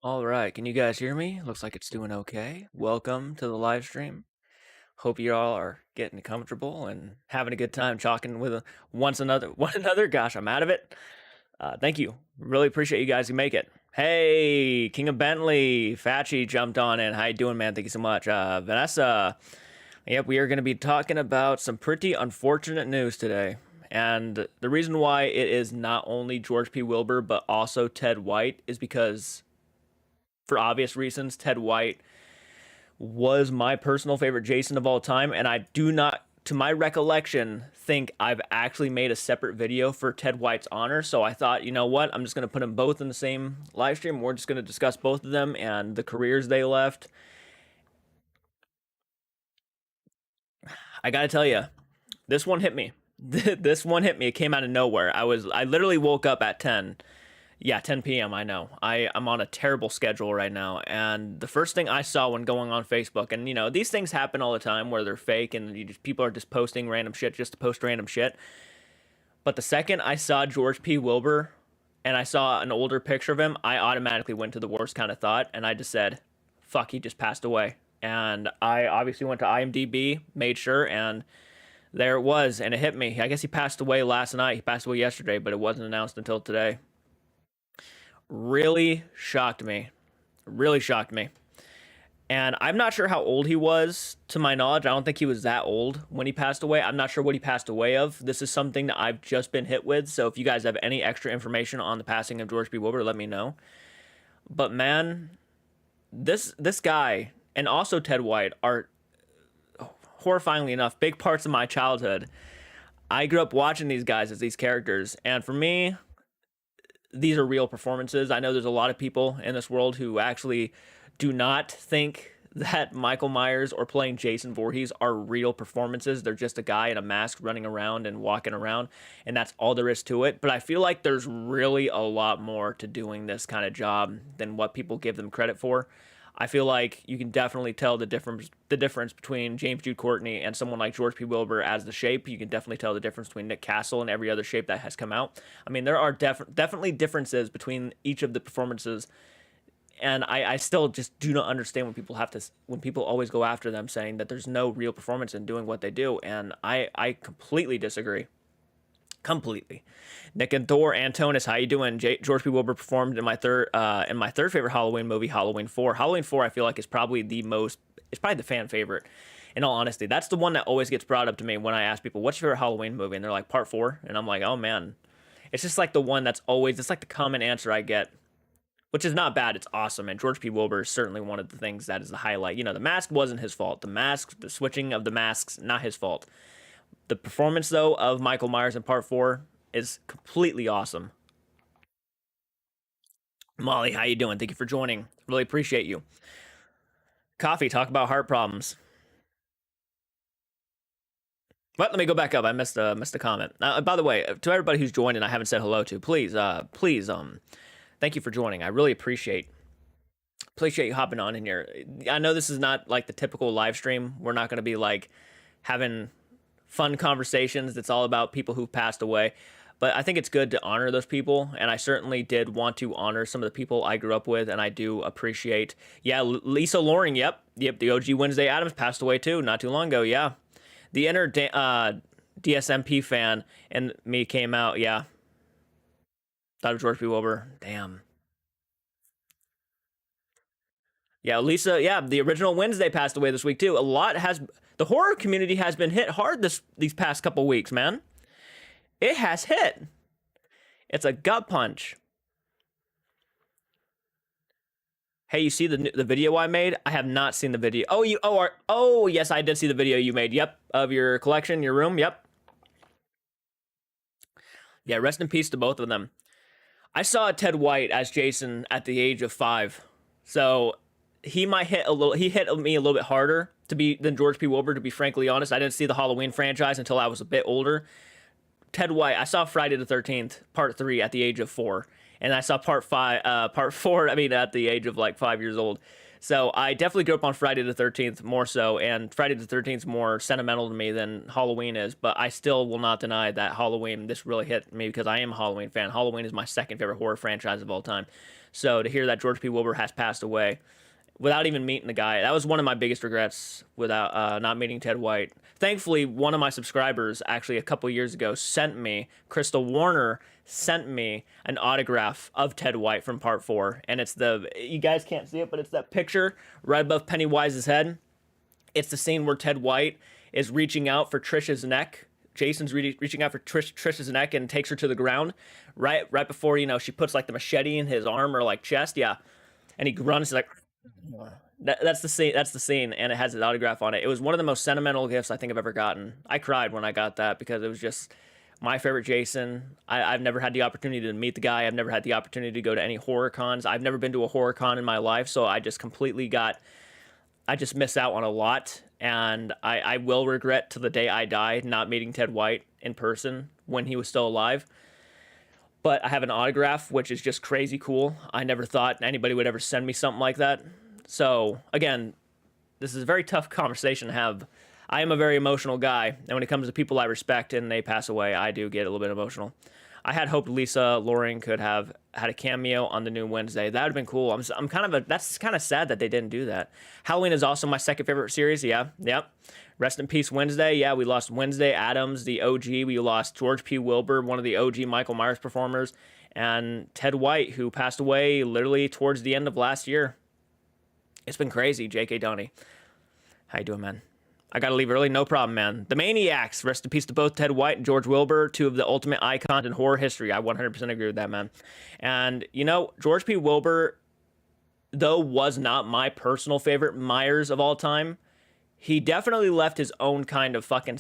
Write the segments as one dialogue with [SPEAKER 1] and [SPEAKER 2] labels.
[SPEAKER 1] All right, can you guys hear me? Looks like it's doing okay. Welcome to the live stream. Hope you all are getting comfortable and having a good time talking with one another. Gosh, I'm out of it. Thank you. Really appreciate you guys who make it. Hey, King of Bentley, Fatchy jumped on in. How you doing, man? Thank you so much. Vanessa. Yep, we are going to be talking about some pretty unfortunate news today. And the reason why it is not only George P. Wilbur, but also Ted White is because for obvious reasons, Ted White was my personal favorite Jason of all time, and I do not, to my recollection, think I've actually made a separate video for Ted White's honor. So I thought, you know what, I'm just going to put them both in the same live stream. We're just going to discuss both of them and the careers they left. I got to tell you, this one hit me. This one hit me. It came out of nowhere. I literally woke up at 10. Yeah, 10 p.m. I know. I'm on a terrible schedule right now, and the first thing I saw when going on Facebook, and these things happen all the time where they're fake and people are just posting random shit just to post random shit. But the second I saw George P. Wilbur and I saw an older picture of him, I automatically went to the worst kind of thought, and I just said, "Fuck, he just passed away." And I obviously went to IMDb, made sure, and there it was, and it hit me. I guess he passed away last night. He passed away yesterday, but it wasn't announced until today. Really shocked me. Really shocked me. And I'm not sure how old he was. To my knowledge, I don't think he was that old when he passed away. I'm not sure what he passed away of. This is something that I've just been hit with. So if you guys have any extra information on the passing of George B. Wilbur, let me know. But man, this guy and also Ted White are, horrifyingly enough, big parts of my childhood. I grew up watching these guys as these characters, and for me, these are real performances. I know there's a lot of people in this world who actually do not think that Michael Myers or playing Jason Voorhees are real performances. They're just a guy in a mask running around and walking around, and that's all there is to it. But I feel like there's really a lot more to doing this kind of job than what people give them credit for. I feel like you can definitely tell the difference between James Jude Courtney and someone like George P. Wilbur as the Shape. You can definitely tell the difference between Nick Castle and every other Shape that has come out. I mean, there are definitely differences between each of the performances, and I still just do not understand when people always go after them saying that there's no real performance in doing what they do, and I completely disagree. Completely. Nick and Thor, Antonis, how you doing? George P. Wilbur performed in my third favorite Halloween movie, Halloween 4. Halloween 4, I feel like is probably the fan favorite. In all honesty, that's the one that always gets brought up to me when I ask people, "What's your favorite Halloween movie?" And they're like, "Part 4." And I'm like, "Oh man." It's just like the one that's always, it's like the common answer I get, which is not bad. It's awesome. And George P. Wilbur is certainly one of the things that is the highlight. The mask wasn't his fault. The switching of the masks, not his fault. The performance, though, of Michael Myers in Part 4 is completely awesome. Molly, how you doing? Thank you for joining. Really appreciate you. Coffee, talk about heart problems. But let me go back up. I missed a comment. By the way, to everybody who's joined and I haven't said hello to, please, thank you for joining. I really appreciate you hopping on in here. I know this is not like the typical live stream. We're not going to be like having fun conversations. It's all about people who've passed away. But I think it's good to honor those people, and I certainly did want to honor some of the people I grew up with, and I do appreciate. Yeah, Lisa Loring. Yep. The OG Wednesday Addams passed away too, not too long ago. Yeah, the inner DSMP fan and me came out. Yeah, thought of George P. Wilbur. Damn. Yeah, Lisa. Yeah, the original Wednesday passed away this week too. The horror community has been hit hard these past couple weeks, man. It has hit. It's a gut punch. Hey, you see the video I made? I have not seen the video. Oh, yes, I did see the video you made. Yep, of your collection, your room. Yep. Yeah, rest in peace to both of them. I saw Ted White as Jason at the age of 5, so he might hit a little. He hit me a little bit harder than George P. Wilbur. To be frankly honest, I didn't see the Halloween franchise until I was a bit older. Ted White, I saw Friday the 13th, Part 3 at the age of 4. And I saw Part 4, at the age of like 5 years old. So I definitely grew up on Friday the 13th more so, and Friday the 13th is more sentimental to me than Halloween is. But I still will not deny that Halloween, this really hit me because I am a Halloween fan. Halloween is my second favorite horror franchise of all time. So to hear that George P. Wilbur has passed away without even meeting the guy, that was one of my biggest regrets without not meeting Ted White. Thankfully, one of my subscribers actually a couple years ago sent me, Crystal Warner sent me an autograph of Ted White from part 4, and it's you guys can't see it, but it's that picture right above Pennywise's head. It's the scene where Ted White is reaching out for Trish's neck. Jason's reaching out for Trish's neck and takes her to the ground right before, she puts like the machete in his arm or like chest, yeah, and he grunts like that's the scene. That's the scene, and it has his autograph on it. It was one of the most sentimental gifts I think I've ever gotten. I cried when I got that because it was just my favorite Jason. I've never had the opportunity to meet the guy. I've never had the opportunity to go to any horror cons. I've never been to a horror con in my life, so I just miss out on a lot, and I will regret to the day I die not meeting Ted White in person when he was still alive. But I have an autograph, which is just crazy cool. I never thought anybody would ever send me something like that. So, again, this is a very tough conversation to have. I am a very emotional guy, and when it comes to people I respect and they pass away, I do get a little bit emotional. I had hoped Lisa Loring could have had a cameo on the new Wednesday. That would have been cool. That's kind of sad that they didn't do that. Halloween is also my second favorite series. Yeah, yep. Rest in peace, Wednesday. Yeah, we lost Wednesday Addams, the OG. We lost George P. Wilbur, one of the OG Michael Myers performers, and Ted White, who passed away literally towards the end of last year. It's been crazy, J.K. Downey. How you doing, man? I gotta leave early, no problem, man. The Maniacs, rest in peace to both Ted White and George Wilbur, two of the ultimate icons in horror history. I 100% agree with that, man. And, George P. Wilbur, though, was not my personal favorite Myers of all time. He definitely left his own kind of fucking,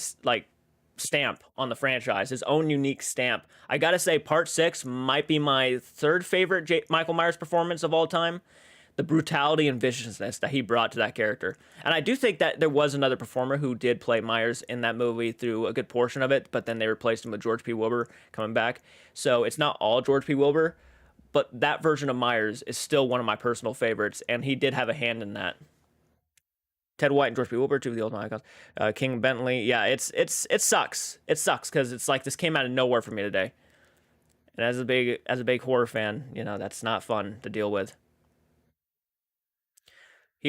[SPEAKER 1] stamp on the franchise, his own unique stamp. I gotta say, Part 6 might be my third favorite Michael Myers performance of all time. The brutality and viciousness that he brought to that character. And I do think that there was another performer who did play Myers in that movie through a good portion of it, but then they replaced him with George P. Wilbur coming back. So it's not all George P. Wilbur, but that version of Myers is still one of my personal favorites, and he did have a hand in that. Ted White and George P. Wilbur, two of the ultimate icons. King Bentley, yeah, it sucks. It sucks because it's like this came out of nowhere for me today. And as a big horror fan, that's not fun to deal with.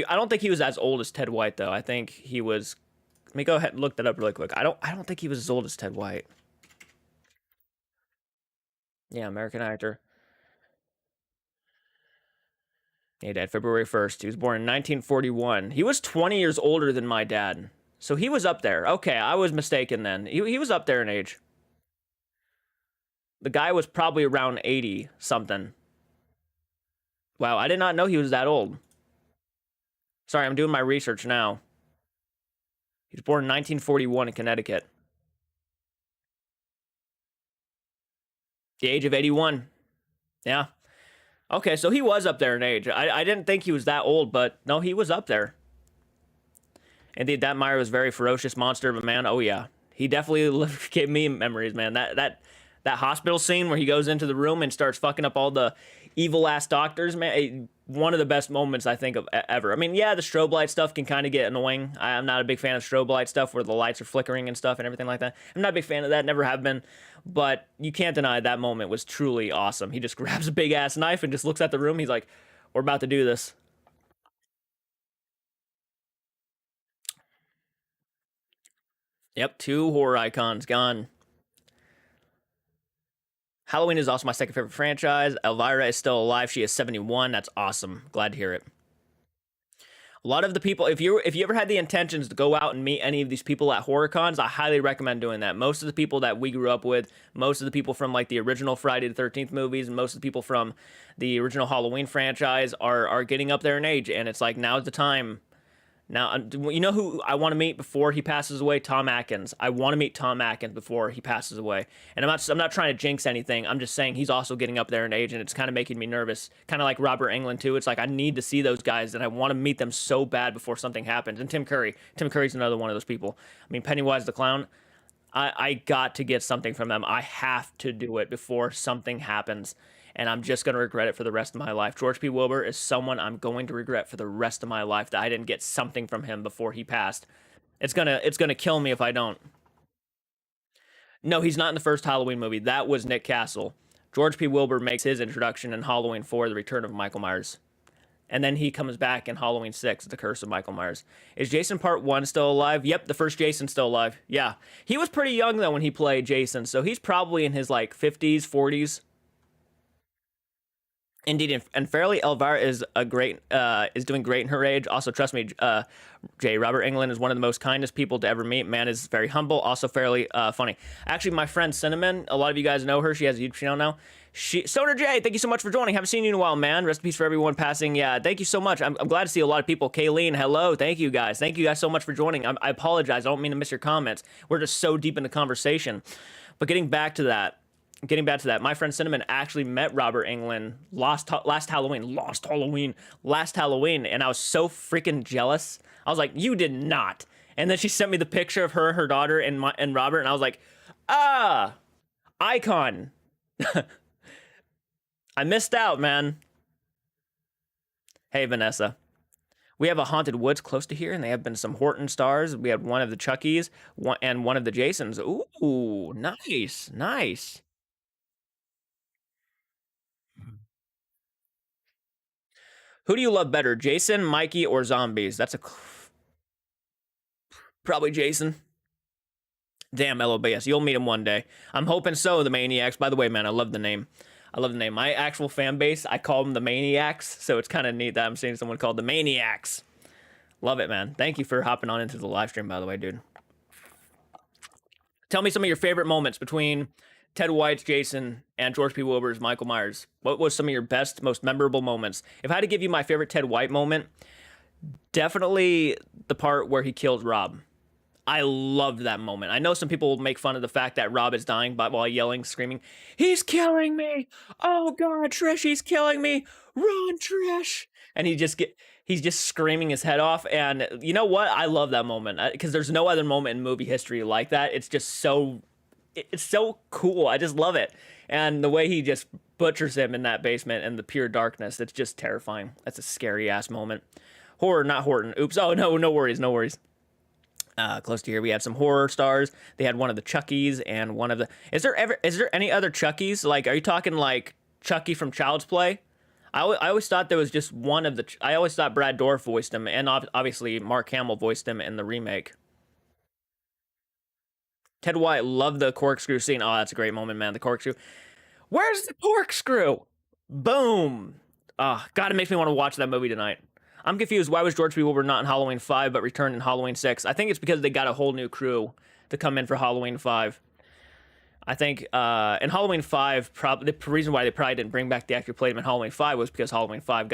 [SPEAKER 1] I don't think he was as old as Ted White, though. I think he was. Let me go ahead and look that up really quick. I don't think he was as old as Ted White. Yeah, American actor. He died February 1st. He was born in 1941. He was 20 years older than my dad. So he was up there. Okay, I was mistaken then. He was up there in age. The guy was probably around 80 something. Wow, I did not know he was that old. Sorry, I'm doing my research now. He was born in 1941 in Connecticut. The age of 81. Yeah. Okay, so he was up there in age. I didn't think he was that old, but no, he was up there. Indeed, that Meyer was a very ferocious monster of a man. Oh, yeah. He definitely gave me memories, man. That hospital scene where he goes into the room and starts fucking up all the evil-ass doctors, man. One of the best moments I think of ever. I mean, yeah, the strobe light stuff can kind of get annoying. I'm not a big fan of strobe light stuff where the lights are flickering and stuff and everything like that. I'm not a big fan of that, never have been. But you can't deny that moment was truly awesome. He just grabs a big-ass knife and just looks at the room. He's like, we're about to do this. Yep, two horror icons gone. Halloween is also my second favorite franchise. Elvira is still alive. She is 71. That's awesome. Glad to hear it. A lot of the people, if you ever had the intentions to go out and meet any of these people at horror cons, I highly recommend doing that. Most of the people that we grew up with, most of the people from like the original Friday the 13th movies, and most of the people from the original Halloween franchise are getting up there in age, and it's like now's the time. Now, you know who I want to meet before he passes away? Tom Atkins. I want to meet Tom Atkins before he passes away. And I'm not trying to jinx anything. I'm just saying he's also getting up there in age, and it's kind of making me nervous. Kind of like Robert Englund, too. It's like I need to see those guys, and I want to meet them so bad before something happens. And Tim Curry. Tim Curry's another one of those people. I mean, Pennywise the Clown. I got to get something from them. I have to do it before something happens. and I'm just going to regret it for the rest of my life. George P. Wilbur is someone I'm going to regret for the rest of my life that I didn't get something from him before he passed. It's gonna kill me if I don't. No, he's not in the first Halloween movie. That was Nick Castle. George P. Wilbur makes his introduction in Halloween 4, The Return of Michael Myers. And then he comes back in Halloween 6, The Curse of Michael Myers. Is Jason Part 1 still alive? Yep, the first Jason's still alive. Yeah. He was pretty young, though, when he played Jason, so he's probably in his, like, 50s, 40s. Indeed, and Fairly Elvira is doing great in her age. Also, trust me, Jay, Robert Englund is one of the most kindest people to ever meet. Man is very humble, also fairly funny. Actually, my friend Cinnamon, a lot of you guys know her. She has a YouTube channel now. Stoner Jay, thank you so much for joining. Haven't seen you in a while, man. Rest in peace for everyone passing. Yeah, thank you so much. I'm glad to see a lot of people. Kayleen, hello. Thank you guys. Thank you guys so much for joining. I apologize. I don't mean to miss your comments. We're just so deep in the conversation. But getting back to that, my friend Cinnamon actually met Robert Englund last Halloween, and I was so freaking jealous. I was like, you did not. And then she sent me the picture of her daughter, and Robert, and I was like, icon. I missed out, man. Hey, Vanessa. We have a haunted woods close to here, and they have been some Horton stars. We had one of the Chuckies, and one of the Jasons. Ooh, nice, nice. Who do you love better, Jason, Mikey, or zombies? That's probably Jason. Damn, LOBS. You'll meet him one day. I'm hoping so, the Maniacs. By the way, man, I love the name. My actual fan base, I call them the Maniacs, so it's kind of neat that I'm seeing someone called the Maniacs. Love it, man. Thank you for hopping on into the live stream, by the way, dude. Tell me some of your favorite moments between Ted White's Jason and George P. Wilbur's Michael Myers. What was some of your best, most memorable moments? If I had to give you my favorite Ted White moment, definitely the part where he kills Rob. I loved that moment. I know some people will make fun of the fact that Rob is dying while yelling, screaming, "He's killing me! Oh God, Trish, he's killing me! Run, Trish!" And he's just screaming his head off. And you know what? I love that moment because there's no other moment in movie history like that. It's just it's so cool. I just love it. And the way he just butchers him in that basement and the pure darkness, it's just terrifying. That's a scary ass moment. Horror, not Horton. Oops. Oh, no worries. Close to here, we had some horror stars. They had one of the Chuckies and one of the... Is there any other Chuckies? Like, are you talking like Chucky from Child's Play? I always thought there was just one of the... I always thought Brad Dourif voiced him, and obviously Mark Hamill voiced him in the remake. Ted White loved the corkscrew scene. Oh, that's a great moment, man. The corkscrew. Where's the corkscrew? Boom. Oh, God, it makes me want to watch that movie tonight. I'm confused. Why was George P. Wilbur not in Halloween 5 but returned in Halloween 6? I think it's because they got a whole new crew to come in for Halloween 5. I think in Halloween 5, the reason why they probably didn't bring back the actor who played him in Halloween 5 was because Halloween 5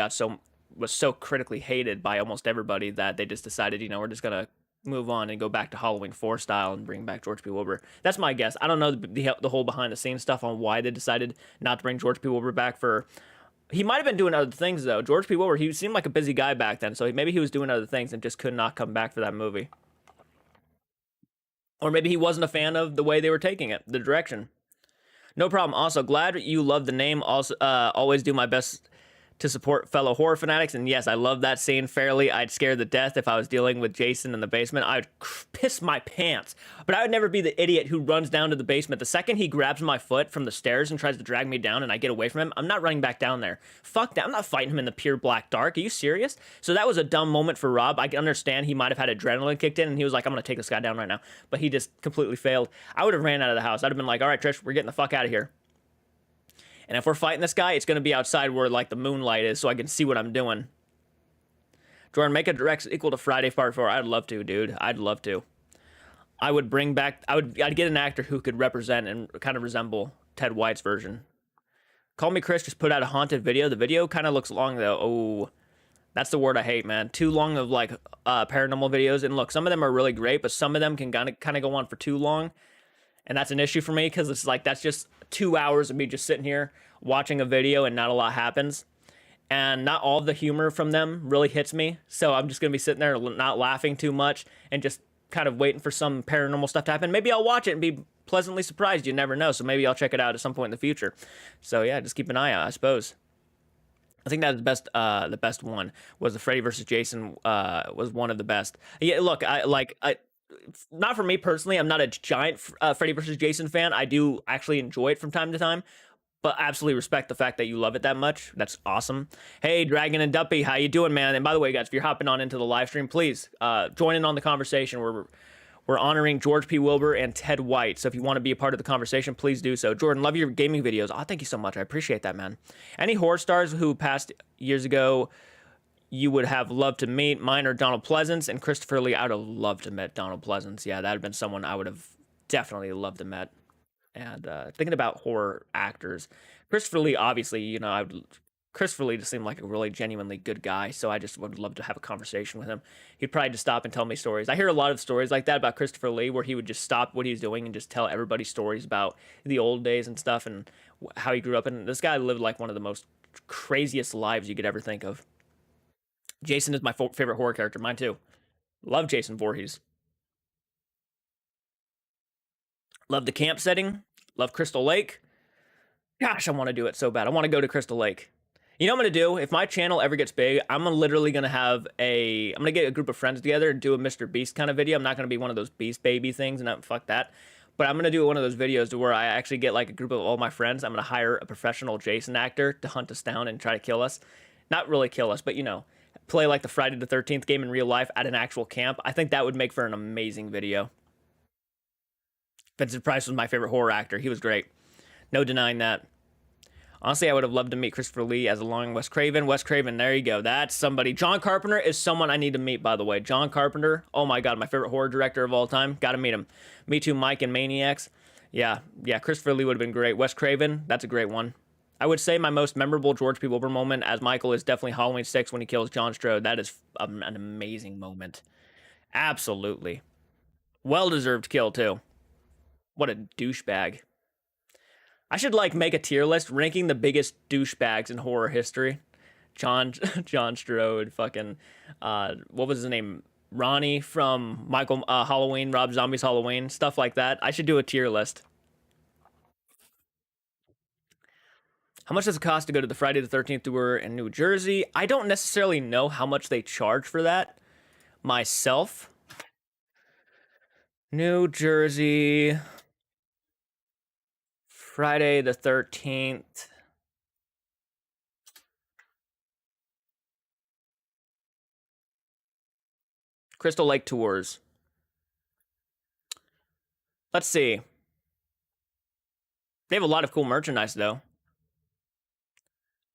[SPEAKER 1] was so critically hated by almost everybody that they just decided, we're just going to move on and go back to Halloween 4 style and bring back George P. Wilbur. That's my guess. I don't know the whole behind the scenes stuff on why they decided not to bring George P. Wilbur back for... He might have been doing other things, though. George P. Wilbur, he seemed like a busy guy back then, so maybe he was doing other things and just could not come back for that movie. Or maybe he wasn't a fan of the way they were taking it, the direction. No problem. Also, glad you love the name. Also, always do my best to support fellow horror fanatics. And yes, I love that scene fairly. I'd scare the death if I was dealing with Jason in the basement. I'd piss my pants. But I would never be the idiot who runs down to the basement. The second he grabs my foot from the stairs and tries to drag me down and I get away from him, I'm not running back down there. Fuck that. I'm not fighting him in the pure black dark. Are you serious? So that was a dumb moment for Rob. I can understand he might have had adrenaline kicked in and he was like, I'm going to take this guy down right now. But he just completely failed. I would have ran out of the house. I'd have been like, all right, Trish, we're getting the fuck out of here. And if we're fighting this guy, it's going to be outside where, like, the moonlight is so I can see what I'm doing. Jordan, make a direct equal to Friday Part 4. I'd love to, dude. I'd love to. I'd get an actor who could represent and kind of resemble Ted White's version. Call Me Chris just put out a haunted video. The video kind of looks long, though. Oh, that's the word I hate, man. Too long of, like, paranormal videos. And look, some of them are really great, but some of them can kind of go on for too long. And that's an issue for me because it's like that's just 2 hours of me just sitting here watching a video and not a lot happens. And not all of the humor from them really hits me. So I'm just going to be sitting there not laughing too much and just kind of waiting for some paranormal stuff to happen. Maybe I'll watch it and be pleasantly surprised. You never know. So maybe I'll check it out at some point in the future. So yeah, just keep an eye out, I suppose. I think that the best one was the Freddy versus Jason. Was one of the best. Yeah, look, not for me personally. I'm not a giant Freddy versus Jason fan. I do actually enjoy it from time to time, but absolutely respect the fact that you love it that much. That's awesome. Hey, Dragon and Duppy, how you doing, man? And by the way, guys, if you're hopping on into the live stream, please join in on the conversation. We're honoring George P. Wilbur and Ted White. So if you want to be a part of the conversation, please do so. Jordan, love your gaming videos. Oh, thank you so much. I appreciate that, man. Any horror stars who passed years ago you would have loved to meet? Mine are Donald Pleasance and Christopher Lee. I would have loved to meet Donald Pleasance. Yeah, that would have been someone I would have definitely loved to meet. And thinking about horror actors, Christopher Lee, obviously, Christopher Lee just seemed like a really genuinely good guy, so I just would love to have a conversation with him. He'd probably just stop and tell me stories. I hear a lot of stories like that about Christopher Lee, where he would just stop what he's doing and just tell everybody stories about the old days and stuff and how he grew up. And this guy lived like one of the most craziest lives you could ever think of. Jason is my favorite horror character. Mine too. Love Jason Voorhees. Love the camp setting. Love Crystal Lake. Gosh, I want to do it so bad. I want to go to Crystal Lake. You know what I'm going to do? If my channel ever gets big, I'm literally going to I'm going to get a group of friends together and do a Mr. Beast kind of video. I'm not going to be one of those Beast Baby things, and fuck that. But I'm going to do one of those videos to where I actually get like a group of all my friends. I'm going to hire a professional Jason actor to hunt us down and try to kill us. Not really kill us, but play like the Friday the 13th game in real life at an actual camp. I think that would make for an amazing video. Vincent Price was my favorite horror actor. He was great. No denying that. Honestly, I would have loved to meet Christopher Lee as along Wes Craven. Wes Craven, there you go. That's somebody. John Carpenter is someone I need to meet, by the way. John Carpenter, oh my God, my favorite horror director of all time. Got to meet him. Me Too, Mike, and Maniacs. Yeah, Christopher Lee would have been great. Wes Craven, that's a great one. I would say my most memorable George P. Wilbur moment as Michael is definitely Halloween 6 when he kills John Strode. That is an amazing moment. Absolutely. Well-deserved kill, too. What a douchebag. I should make a tier list ranking the biggest douchebags in horror history. John Strode, fucking what was his name? Ronnie from Michael Halloween, Rob Zombie's Halloween, stuff like that. I should do a tier list. How much does it cost to go to the Friday the 13th tour in New Jersey? I don't necessarily know how much they charge for that myself. New Jersey, Friday the 13th. Crystal Lake Tours. Let's see. They have a lot of cool merchandise, though.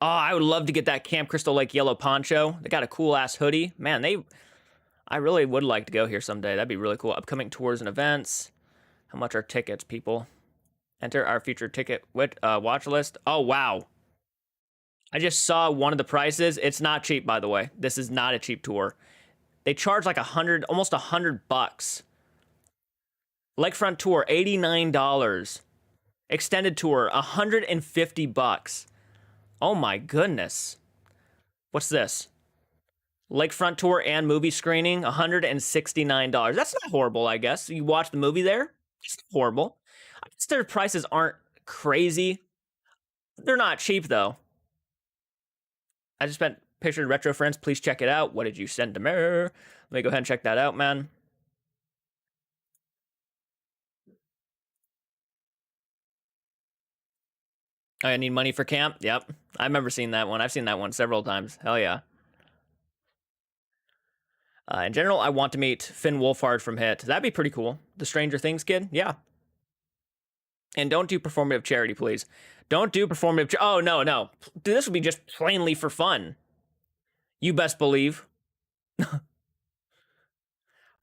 [SPEAKER 1] Oh, I would love to get that Camp Crystal Lake yellow poncho. They got a cool-ass hoodie. Man, I really would like to go here someday. That'd be really cool. Upcoming tours and events. How much are tickets, people? Enter our future ticket watch list. Oh, wow. I just saw one of the prices. It's not cheap, by the way. This is not a cheap tour. They charge like almost $100. Lakefront tour, $89. Extended tour, $150. Oh my goodness. What's this? Lakefront tour and movie screening, $169. That's not horrible, I guess. You watch the movie there? It's not horrible. I guess their prices aren't crazy. They're not cheap, though. I just spent pictured Retro Friends. Please check it out. What did you send to me? Let me go ahead and check that out, man. I need money for camp. Yep. I remember seeing that one. I've seen that one several times. Hell yeah. In general, I want to meet Finn Wolfhard from Hit. That'd be pretty cool. The Stranger Things kid? Yeah. And don't do performative charity, please. Don't do performative oh, no. This would be just plainly for fun. You best believe. For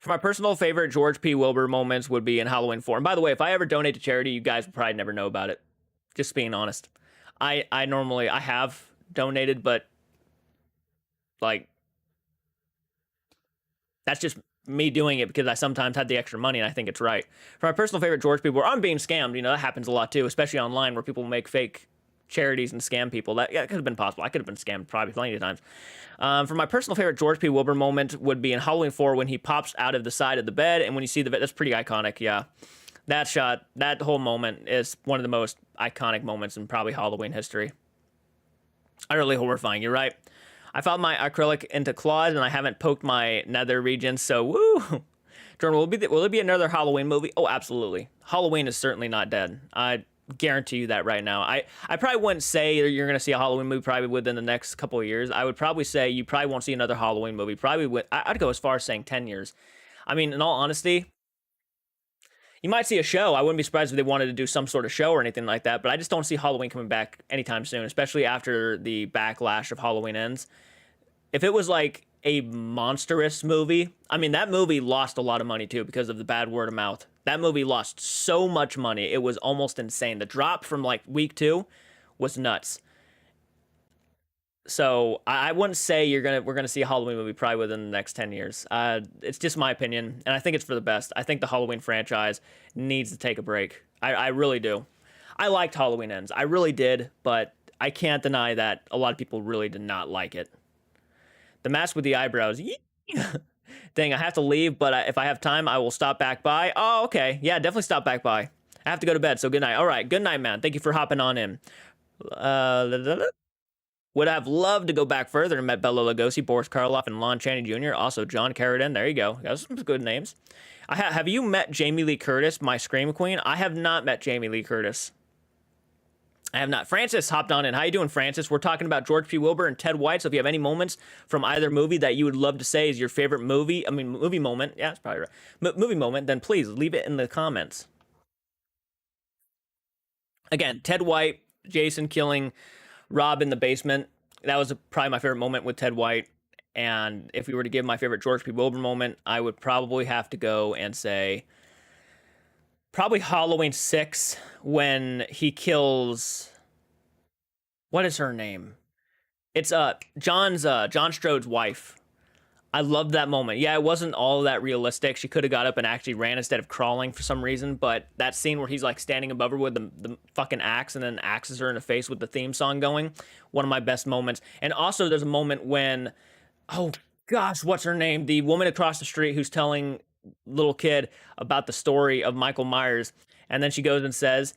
[SPEAKER 1] my personal favorite George P. Wilbur moments would be in Halloween 4. And by the way, if I ever donate to charity, you guys would probably never know about it. Just being honest. I have donated, but that's just me doing it because I sometimes had the extra money and I think it's right. For my personal favorite George P. Wilbur, I'm being scammed. That happens a lot too, especially online where people make fake charities and scam people. That could have been possible. I could have been scammed probably plenty of times. For my personal favorite George P. Wilbur moment would be in Halloween 4 when he pops out of the side of the bed and when you see the bed, that's pretty iconic. Yeah. That shot, that whole moment is one of the most iconic moments in probably Halloween history. Utterly horrifying. You're right. I found my acrylic into claws and I haven't poked my nether region, so woo. Jordan, will it be another Halloween movie? Oh, absolutely. Halloween is certainly not dead. I guarantee you that right now. I probably wouldn't say you're going to see a Halloween movie probably within the next couple of years. I would probably say you probably won't see another Halloween movie. I'd go as far as saying 10 years. I mean, in all honesty, you might see a show. I wouldn't be surprised if they wanted to do some sort of show or anything like that, but I just don't see Halloween coming back anytime soon, especially after the backlash of Halloween Ends. If it was like a monstrous movie, I mean, that movie lost a lot of money too because of the bad word of mouth. That movie lost so much money. It was almost insane. The drop from like week two was nuts. So I wouldn't say we're gonna see a Halloween movie probably within the next 10 years. It's just my opinion, and I think it's for the best. I think the Halloween franchise needs to take a break. I really do. I liked Halloween Ends. I really did, but I can't deny that a lot of people really did not like it. The mask with the eyebrows. Dang, I have to leave, but if I have time, I will stop back by. Oh, okay. Yeah, definitely stop back by. I have to go to bed, so good night. All right, good night, man. Thank you for hopping on in. Would have loved to go back further and met Bela Lugosi, Boris Karloff, and Lon Chaney Jr. Also, John Carradine. There you go. Those are some good names. Have you met Jamie Lee Curtis, my Scream Queen? I have not met Jamie Lee Curtis. I have not. Francis hopped on in. How you doing, Francis? We're talking about George P. Wilbur and Ted White. So if you have any moments from either movie that you would love to say is your favorite movie moment. Yeah, that's probably right. Movie moment, then please leave it in the comments. Again, Ted White, Jason killing Rob in the basement. That was probably my favorite moment with Ted White. And if we were to give my favorite George P. Wilbur moment, I would probably have to go and say probably Halloween 6 when he kills, what is her name? It's John Strode's wife. I loved that moment. Yeah, it wasn't all that realistic. She could have got up and actually ran instead of crawling for some reason, but that scene where he's like standing above her with the fucking axe and then axes her in the face with the theme song going, one of my best moments. And also there's a moment when, oh gosh, what's her name? The woman across the street who's telling little kid about the story of Michael Myers, and then she goes and says,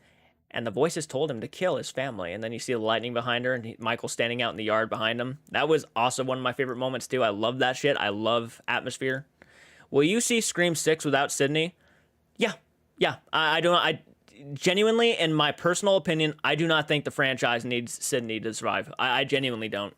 [SPEAKER 1] and the voices told him to kill his family, and then you see the lightning behind her and Michael standing out in the yard behind him. That was also one of my favorite moments too. I love that shit. I love atmosphere. Will you see Scream 6 without Sydney? Yeah, yeah. I don't. I genuinely, in my personal opinion, I do not think the franchise needs Sydney to survive. I genuinely don't.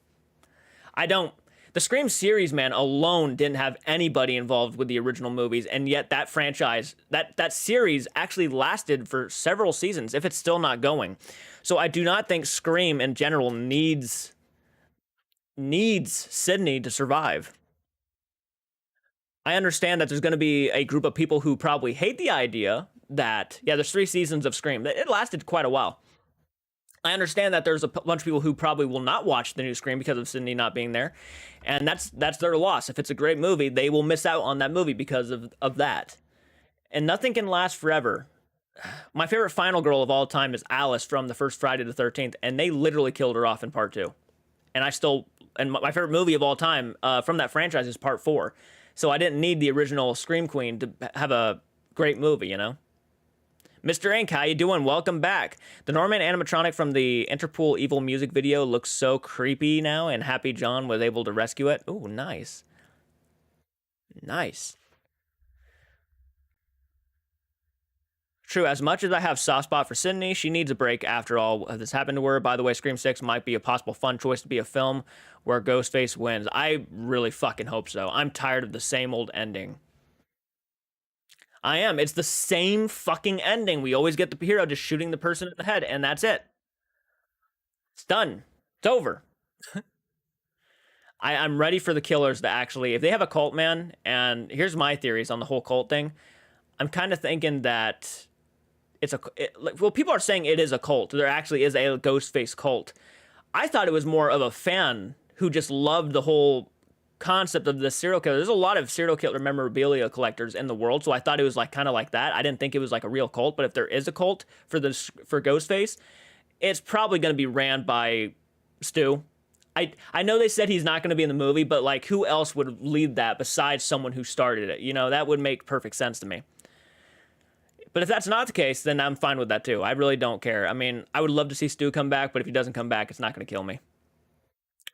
[SPEAKER 1] I don't. The Scream series, man, alone didn't have anybody involved with the original movies, and yet that franchise, that series actually lasted for several seasons, if it's still not going. So I do not think Scream in general needs Sydney to survive. I understand that there's going to be a group of people who probably hate the idea that, yeah, there's 3 seasons of Scream. It lasted quite a while. I understand that there's a bunch of people who probably will not watch the new Scream because of Sydney not being there, and that's their loss. If it's a great movie, they will miss out on that movie because of that. And nothing can last forever. My favorite final girl of all time is Alice from the first Friday the 13th, and they literally killed her off in part 2. And my favorite movie of all time from that franchise is part 4. So I didn't need the original Scream Queen to have a great movie, you know? Mr. Ink, how you doing? Welcome back. The Norman animatronic from the Interpol Evil music video looks so creepy now, and Happy John was able to rescue it. Ooh, nice. Nice. True, as much as I have soft spot for Sydney, she needs a break after all this happened to her. By the way, Scream 6 might be a possible fun choice to be a film where Ghostface wins. I really fucking hope so. I'm tired of the same old ending. I am. It's the same fucking ending. We always get the hero just shooting the person in the head, and that's it. It's done. It's over. I'm ready for the killers to actually, if they have a cult, man, and here's my theories on the whole cult thing. I'm kind of thinking that well, people are saying it is a cult. There actually is a Ghostface cult. I thought it was more of a fan who just loved the whole concept of the serial killer. There's a lot of serial killer memorabilia collectors in the world, so I thought it was like kind of like that. I didn't think it was like a real cult, but if there is a cult for Ghostface, it's probably going to be ran by Stu. I know they said he's not going to be in the movie, but like who else would lead that besides someone who started it? You know, that would make perfect sense to me. But if that's not the case, then I'm fine with that too. I really don't care. I mean, I would love to see Stu come back, but if he doesn't come back, it's not going to kill me.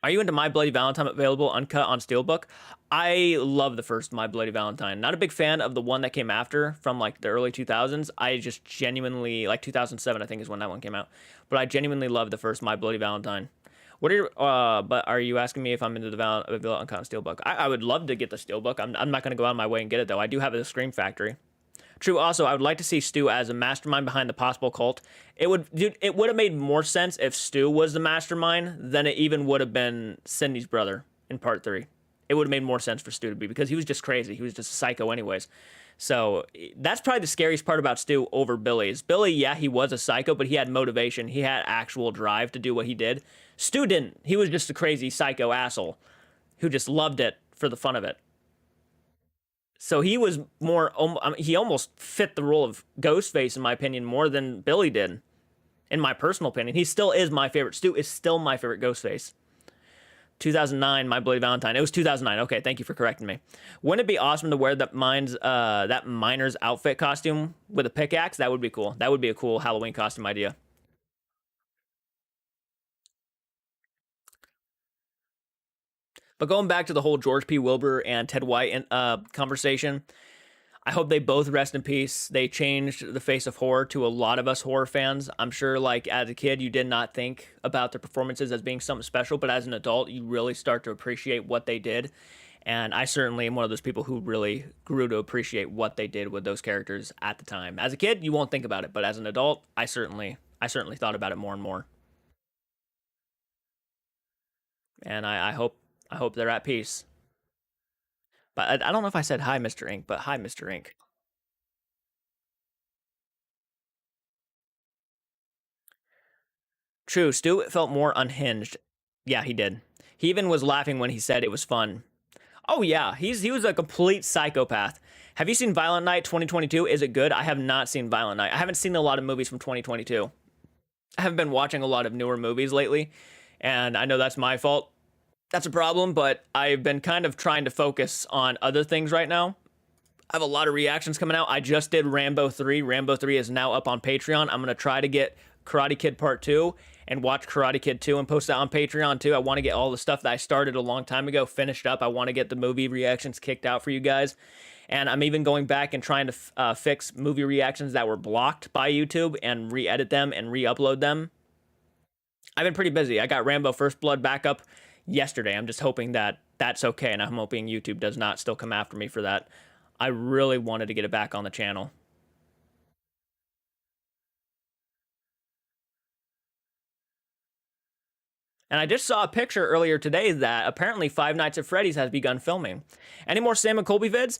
[SPEAKER 1] Are you into My Bloody Valentine available uncut on Steelbook? I love the first My Bloody Valentine. Not a big fan of the one that came after from like the early 2000s. I just genuinely, like 2007, I think is when that one came out. But I genuinely love the first My Bloody Valentine. What are your, but are you asking me if I'm into the available uncut on Steelbook? I would love to get the Steelbook. I'm not going to go out of my way and get it though. I do have the Scream Factory. True. Also, I would like to see Stu as a mastermind behind the possible cult. It would, dude. It would have made more sense if Stu was the mastermind than it even would have been Cindy's brother in part 3. It would have made more sense for Stu to be, because he was just crazy. He was just a psycho, anyways. So that's probably the scariest part about Stu over Billy. Is Billy? Yeah, he was a psycho, but he had motivation. He had actual drive to do what he did. Stu didn't. He was just a crazy psycho asshole who just loved it for the fun of it. So he was more, he almost fit the role of Ghostface, in my opinion, more than Billy did, in my personal opinion. He still is my favorite. Stu is still my favorite Ghostface. 2009, My Bloody Valentine. It was 2009. Okay, thank you for correcting me. Wouldn't it be awesome to wear that miner's outfit costume with a pickaxe? That would be cool. That would be a cool Halloween costume idea. But going back to the whole George P. Wilbur and Ted White conversation, I hope they both rest in peace. They changed the face of horror to a lot of us horror fans. I'm sure, like, as a kid, you did not think about their performances as being something special, but as an adult, you really start to appreciate what they did. And I certainly am one of those people who really grew to appreciate what they did with those characters at the time. As a kid, you won't think about it, but as an adult, I certainly thought about it more and more. And I hope they're at peace. But I don't know if I said hi, Mr. Ink, but hi, Mr. Ink. True, Stu felt more unhinged. Yeah, he did. He even was laughing when he said it was fun. Oh yeah, he was a complete psychopath. Have you seen Violent Night 2022? Is it good? I have not seen Violent Night. I haven't seen a lot of movies from 2022. I haven't been watching a lot of newer movies lately, and I know that's my fault. That's a problem, but I've been kind of trying to focus on other things right now. I have a lot of reactions coming out. I just did Rambo 3. Rambo 3 is now up on Patreon. I'm going to try to get Karate Kid Part 2 and watch Karate Kid 2 and post that on Patreon too. I want to get all the stuff that I started a long time ago finished up. I want to get the movie reactions kicked out for you guys. And I'm even going back and trying to fix movie reactions that were blocked by YouTube and re-edit them and re-upload them. I've been pretty busy. I got Rambo First Blood back up yesterday. I'm just hoping that that's okay, and I'm hoping YouTube does not still come after me for that. I really wanted to get it back on the channel. And I just saw a picture earlier today that apparently Five Nights at Freddy's has begun filming. Any more Sam and Colby vids?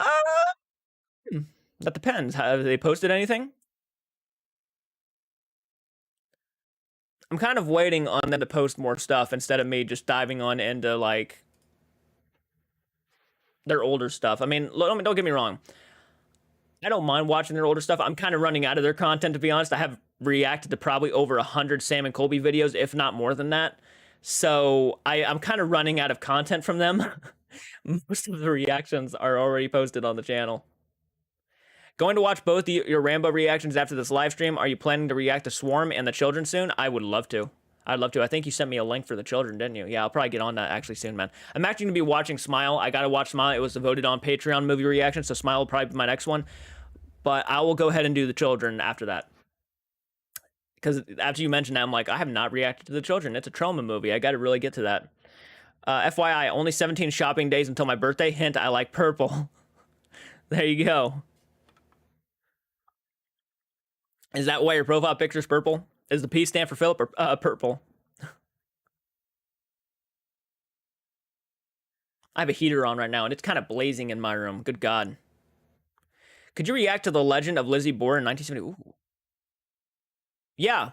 [SPEAKER 1] Uh, that depends. Have they posted anything? I'm kind of waiting on them to post more stuff instead of me just diving on into like their older stuff. I mean, don't get me wrong. I don't mind watching their older stuff. I'm kind of running out of their content, to be honest. I have reacted to probably over 100 Sam and Colby videos, if not more than that. So I'm kind of running out of content from them. Most of the reactions are already posted on the channel. Going to watch both your Rambo reactions after this live stream. Are you planning to react to Swarm and the children soon? I would love to. I'd love to. I think you sent me a link for the children, didn't you? Yeah, I'll probably get on that actually soon, man. I'm actually going to be watching Smile. I got to watch Smile. It was voted on Patreon movie reaction, so Smile will probably be my next one. But I will go ahead and do the children after that. Because after you mentioned that, I'm like, I have not reacted to the children. It's a trauma movie. I got to really get to that. FYI, only 17 shopping days until my birthday. Hint, I like purple. There you go. Is that why your profile picture is purple? Is the P stand for Philip or purple? I have a heater on right now, and it's kind of blazing in my room. Good God. Could you react to The Legend of Lizzie Borden in 1970? Ooh. Yeah.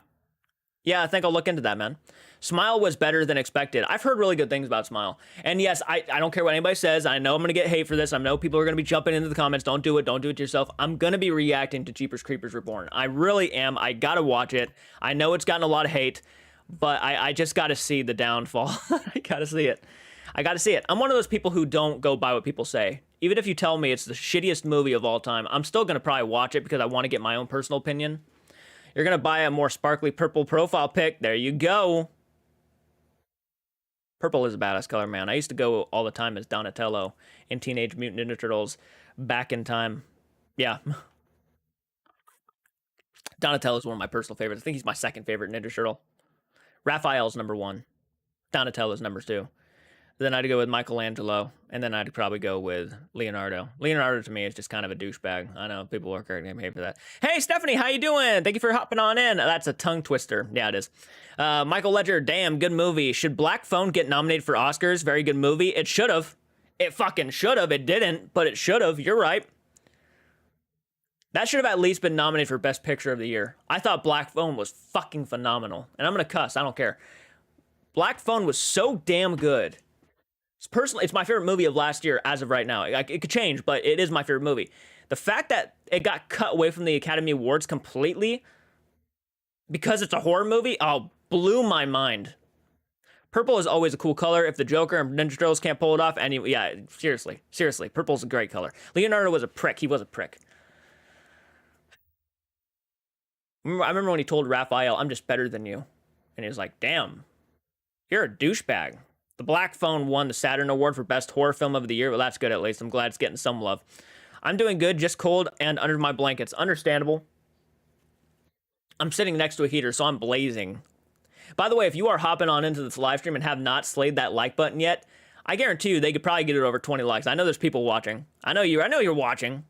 [SPEAKER 1] Yeah, I think I'll look into that, man. Smile was better than expected. I've heard really good things about Smile. And yes, I don't care what anybody says. I know I'm going to get hate for this. I know people are going to be jumping into the comments. Don't do it. Don't do it to yourself. I'm going to be reacting to Jeepers Creepers Reborn. I really am. I got to watch it. I know it's gotten a lot of hate, but I just got to see the downfall. I got to see it. I got to see it. I'm one of those people who don't go by what people say. even if you tell me it's the shittiest movie of all time, I'm still gonna probably watch it because I want to get my own personal opinion. You're gonna buy a more sparkly purple profile pic. There you go. Purple is a badass color, man. I used to go all the time as Donatello in Teenage Mutant Ninja Turtles back in time. Yeah. Donatello is one of my personal favorites. I think he's my second favorite Ninja Turtle. Raphael's number one. Donatello's number two. Then I'd go with Michelangelo, and then I'd probably go with Leonardo. Leonardo to me is just kind of a douchebag. I know people are going to hate for that. Hey, Stephanie, how you doing? Thank you for hopping on in. That's a tongue twister. Yeah, it is. Michael Ledger, damn, good movie. Should Black Phone get nominated for Oscars? Very good movie. It should have. It fucking should have. It didn't, but it should have. You're right. That should have at least been nominated for Best Picture of the Year. I thought Black Phone was fucking phenomenal. And I'm going to cuss. I don't care. Black Phone was so damn good. Personally, it's my favorite movie of last year as of right now. It could change, but it is my favorite movie. The fact that it got cut away from the Academy Awards completely because it's a horror movie, blew my mind. Purple is always a cool color. If the Joker and Ninja Turtles can't pull it off, yeah, seriously, purple's a great color. Leonardo was a prick. He was a prick. I remember when he told Raphael, "I'm just better than you," and he was like, "Damn, you're a douchebag." The Black Phone won the Saturn Award for Best Horror Film of the Year. Well, that's good at least. I'm glad it's getting some love. I'm doing good, just cold and under my blankets. Understandable. I'm sitting next to a heater, so I'm blazing. By the way, if you are hopping on into this live stream and have not slayed that like button yet, I guarantee you they could probably get it over 20 likes. I know there's people watching. I know you're watching.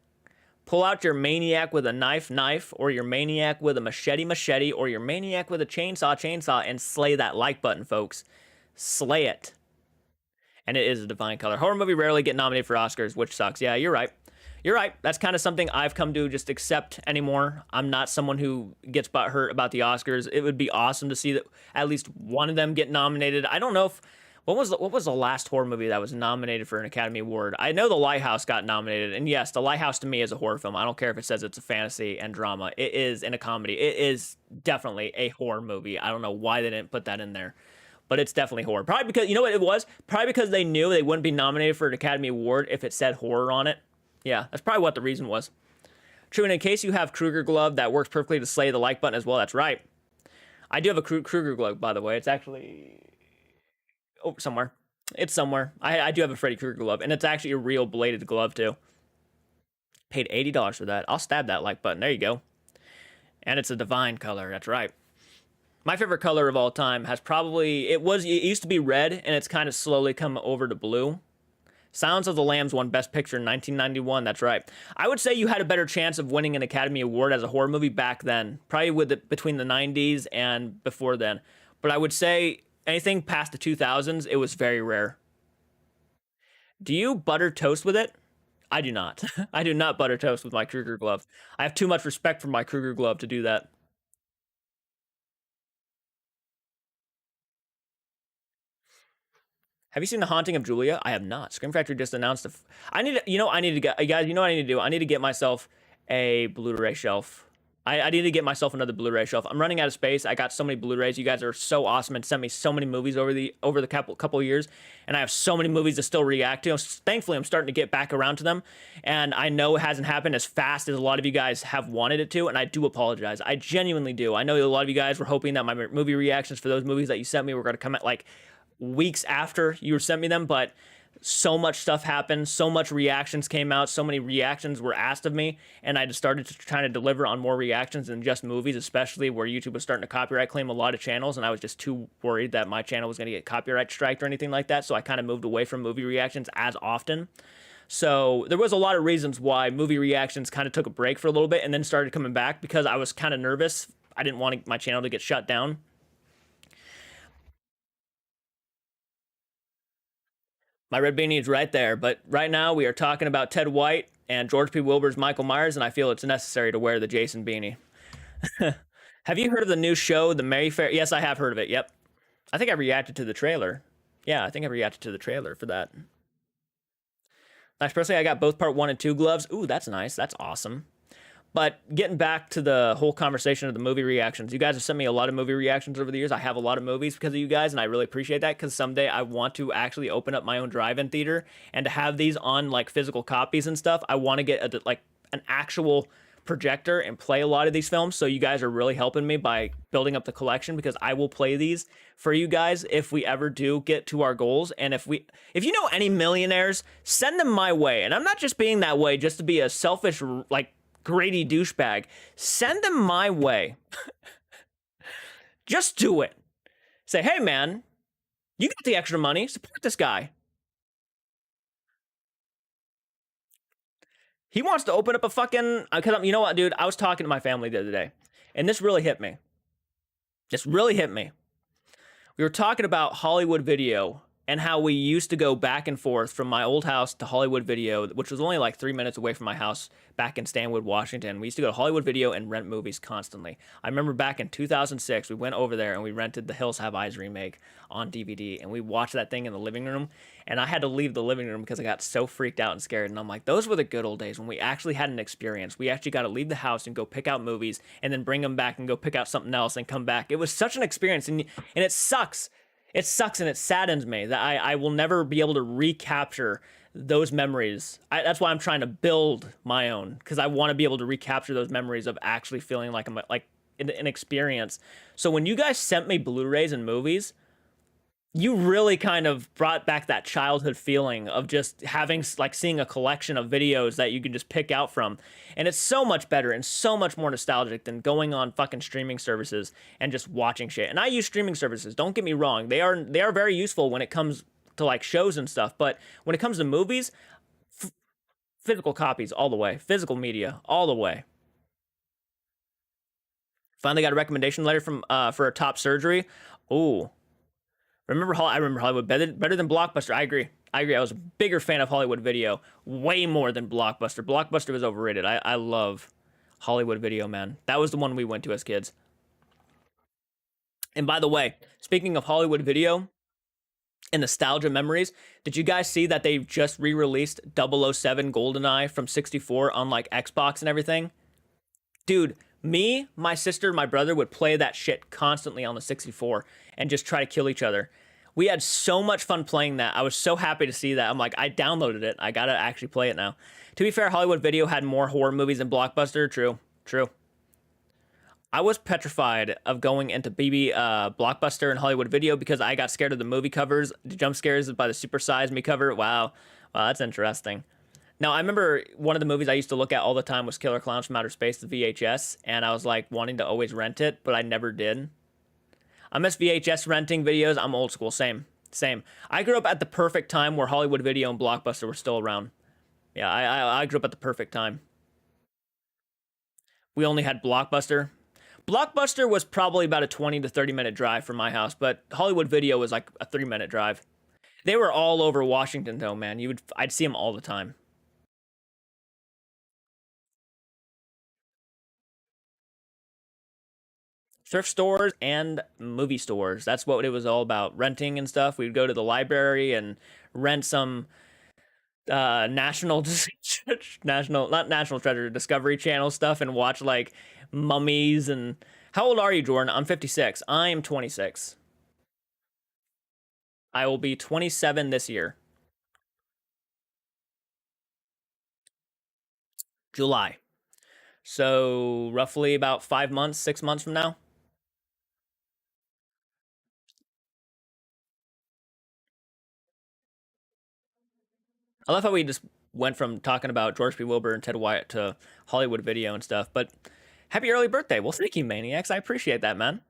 [SPEAKER 1] Pull out your maniac with a knife, or your maniac with a machete, or your maniac with a chainsaw, and slay that like button, folks. Slay it. And it is a divine color. Horror movie rarely get nominated for Oscars, which sucks. Yeah, you're right. You're right. That's kind of something I've come to just accept anymore. I'm not someone who gets butthurt about the Oscars. It would be awesome to see that at least one of them get nominated. I don't know if what was the last horror movie that was nominated for an Academy Award? I know The Lighthouse got nominated, and yes, The Lighthouse to me is a horror film. I don't care if it says it's a fantasy and drama. It is in a comedy. It is definitely a horror movie. I don't know why they didn't put that in there. But it's definitely horror. Probably because, you know what it was? Probably because they knew they wouldn't be nominated for an Academy Award if it said horror on it. Yeah, that's probably what the reason was. True, and in case you have Kruger glove that works perfectly to slay the like button as well, that's right. I do have a Kruger glove, by the way. It's actually... oh, somewhere. It's somewhere. I do have a Freddy Krueger glove, and it's actually a real bladed glove, too. Paid $80 for that. I'll stab that like button. There you go. And it's a divine color. That's right. My favorite color of all time has probably... It used to be red, and it's kind of slowly come over to blue. Silence of the Lambs won Best Picture in 1991. That's right. I would say you had a better chance of winning an Academy Award as a horror movie back then. Probably between the 90s and before then. But I would say anything past the 2000s, it was very rare. Do you butter toast with it? I do not. I do not butter toast with my Kruger glove. I have too much respect for my Kruger glove to do that. Have you seen The Haunting of Julia? I have not. Scream Factory just announced I need to get, guys, you know what I need to do? I need to get myself a Blu-ray shelf. I need to get myself another Blu-ray shelf. I'm running out of space. I got so many Blu-rays. You guys are so awesome and sent me so many movies over the couple of years, and I have so many movies to still react to. Thankfully, I'm starting to get back around to them, and I know it hasn't happened as fast as a lot of you guys have wanted it to, and I do apologize. I genuinely do. I know a lot of you guys were hoping that my movie reactions for those movies that you sent me were going to come at like weeks after you sent me them, but so much stuff happened, so much reactions came out, so many reactions were asked of me, and I just started to try to deliver on more reactions than just movies, especially where YouTube was starting to copyright claim a lot of channels, and I was just too worried that my channel was going to get copyright striked or anything like that, so I kind of moved away from movie reactions as often. So there was a lot of reasons why movie reactions kind of took a break for a little bit and then started coming back, because I was kind of nervous. I didn't want my channel to get shut down. My red beanie is right there, but right now we are talking about Ted White and George P. Wilbur's Michael Myers, and I feel it's necessary to wear the Jason beanie. Have you heard of the new show, The Mayfair? Yes, I have heard of it, yep. I think I reacted to the trailer. Yeah, I think I reacted to the trailer for that. Nice, personally, I got both part 1 and 2 gloves. Ooh, that's nice. That's awesome. But getting back to the whole conversation of the movie reactions, you guys have sent me a lot of movie reactions over the years. I have a lot of movies because of you guys, and I really appreciate that because someday I want to actually open up my own drive-in theater and to have these on like physical copies and stuff. I want to get like an actual projector and play a lot of these films. So you guys are really helping me by building up the collection because I will play these for you guys if we ever do get to our goals. And if you know any millionaires, send them my way. And I'm not just being that way just to be a selfish, like, greedy douchebag. Send them my way. Just do it. Say, hey man, you got the extra money. Support this guy. He wants to open up a fucking. Because you know what, dude? I was talking to my family the other day, and this really hit me. This really hit me. We were talking about Hollywood Video and how we used to go back and forth from my old house to Hollywood Video, which was only like 3 minutes away from my house back in Stanwood, Washington. We used to go to Hollywood Video and rent movies constantly. I remember back in 2006, we went over there and we rented The Hills Have Eyes remake on DVD, and we watched that thing in the living room, and I had to leave the living room because I got so freaked out and scared, and I'm like, those were the good old days when we actually had an experience. We actually got to leave the house and go pick out movies and then bring them back and go pick out something else and come back. It was such an experience, and it sucks. It sucks and it saddens me that I will never be able to recapture those memories. That's why I'm trying to build my own, because I want to be able to recapture those memories of actually feeling like I'm like an experience. So when you guys sent me Blu-rays and movies, you really kind of brought back that childhood feeling of just having, like, seeing a collection of videos that you can just pick out from. And it's so much better and so much more nostalgic than going on fucking streaming services and just watching shit. And I use streaming services, don't get me wrong. They are very useful when it comes to like shows and stuff. But when it comes to movies, physical copies all the way. Physical media all the way. Finally got a recommendation letter from for a top surgery. Ooh. I remember Hollywood better than Blockbuster. I agree. I was a bigger fan of Hollywood Video, way more than Blockbuster. Blockbuster was overrated. I love Hollywood Video, man. That was the one we went to as kids. And by the way, speaking of Hollywood Video and nostalgia memories, did you guys see that they've just re-released 007 GoldenEye from 64 on like Xbox and everything? Dude, me, my sister, my brother would play that shit constantly on the 64 and just try to kill each other. We had so much fun playing that. I was so happy to see that. I'm like, I downloaded it. I gotta actually play it now. To be fair, Hollywood Video had more horror movies than Blockbuster. True. I was petrified of going into Blockbuster and Hollywood Video because I got scared of the movie covers, the jump scares by the Super Size Me cover. Wow, that's interesting. Now, I remember one of the movies I used to look at all the time was Killer Clowns from Outer Space, the VHS, and I was like wanting to always rent it, but I never did. I miss VHS renting videos. I'm old school. Same. I grew up at the perfect time where Hollywood Video and Blockbuster were still around. Yeah, I grew up at the perfect time. We only had Blockbuster. Blockbuster was probably about a 20 to 30 minute drive from my house, but Hollywood Video was like a 3-minute drive. They were all over Washington though, man. I'd see them all the time. Thrift stores and movie stores. That's what it was all about. Renting and stuff. We'd go to the library and rent some national not National Treasure, Discovery Channel stuff and watch like mummies. And how old are you, Jordan? I'm 56. I'm 26. I will be 27 this year. July. So roughly about 5 months, 6 months from now. I love how we just went from talking about George P. Wilbur and Ted Wyatt to Hollywood Video and stuff. But happy early birthday. Well, thank you, Maniacs. I appreciate that, man.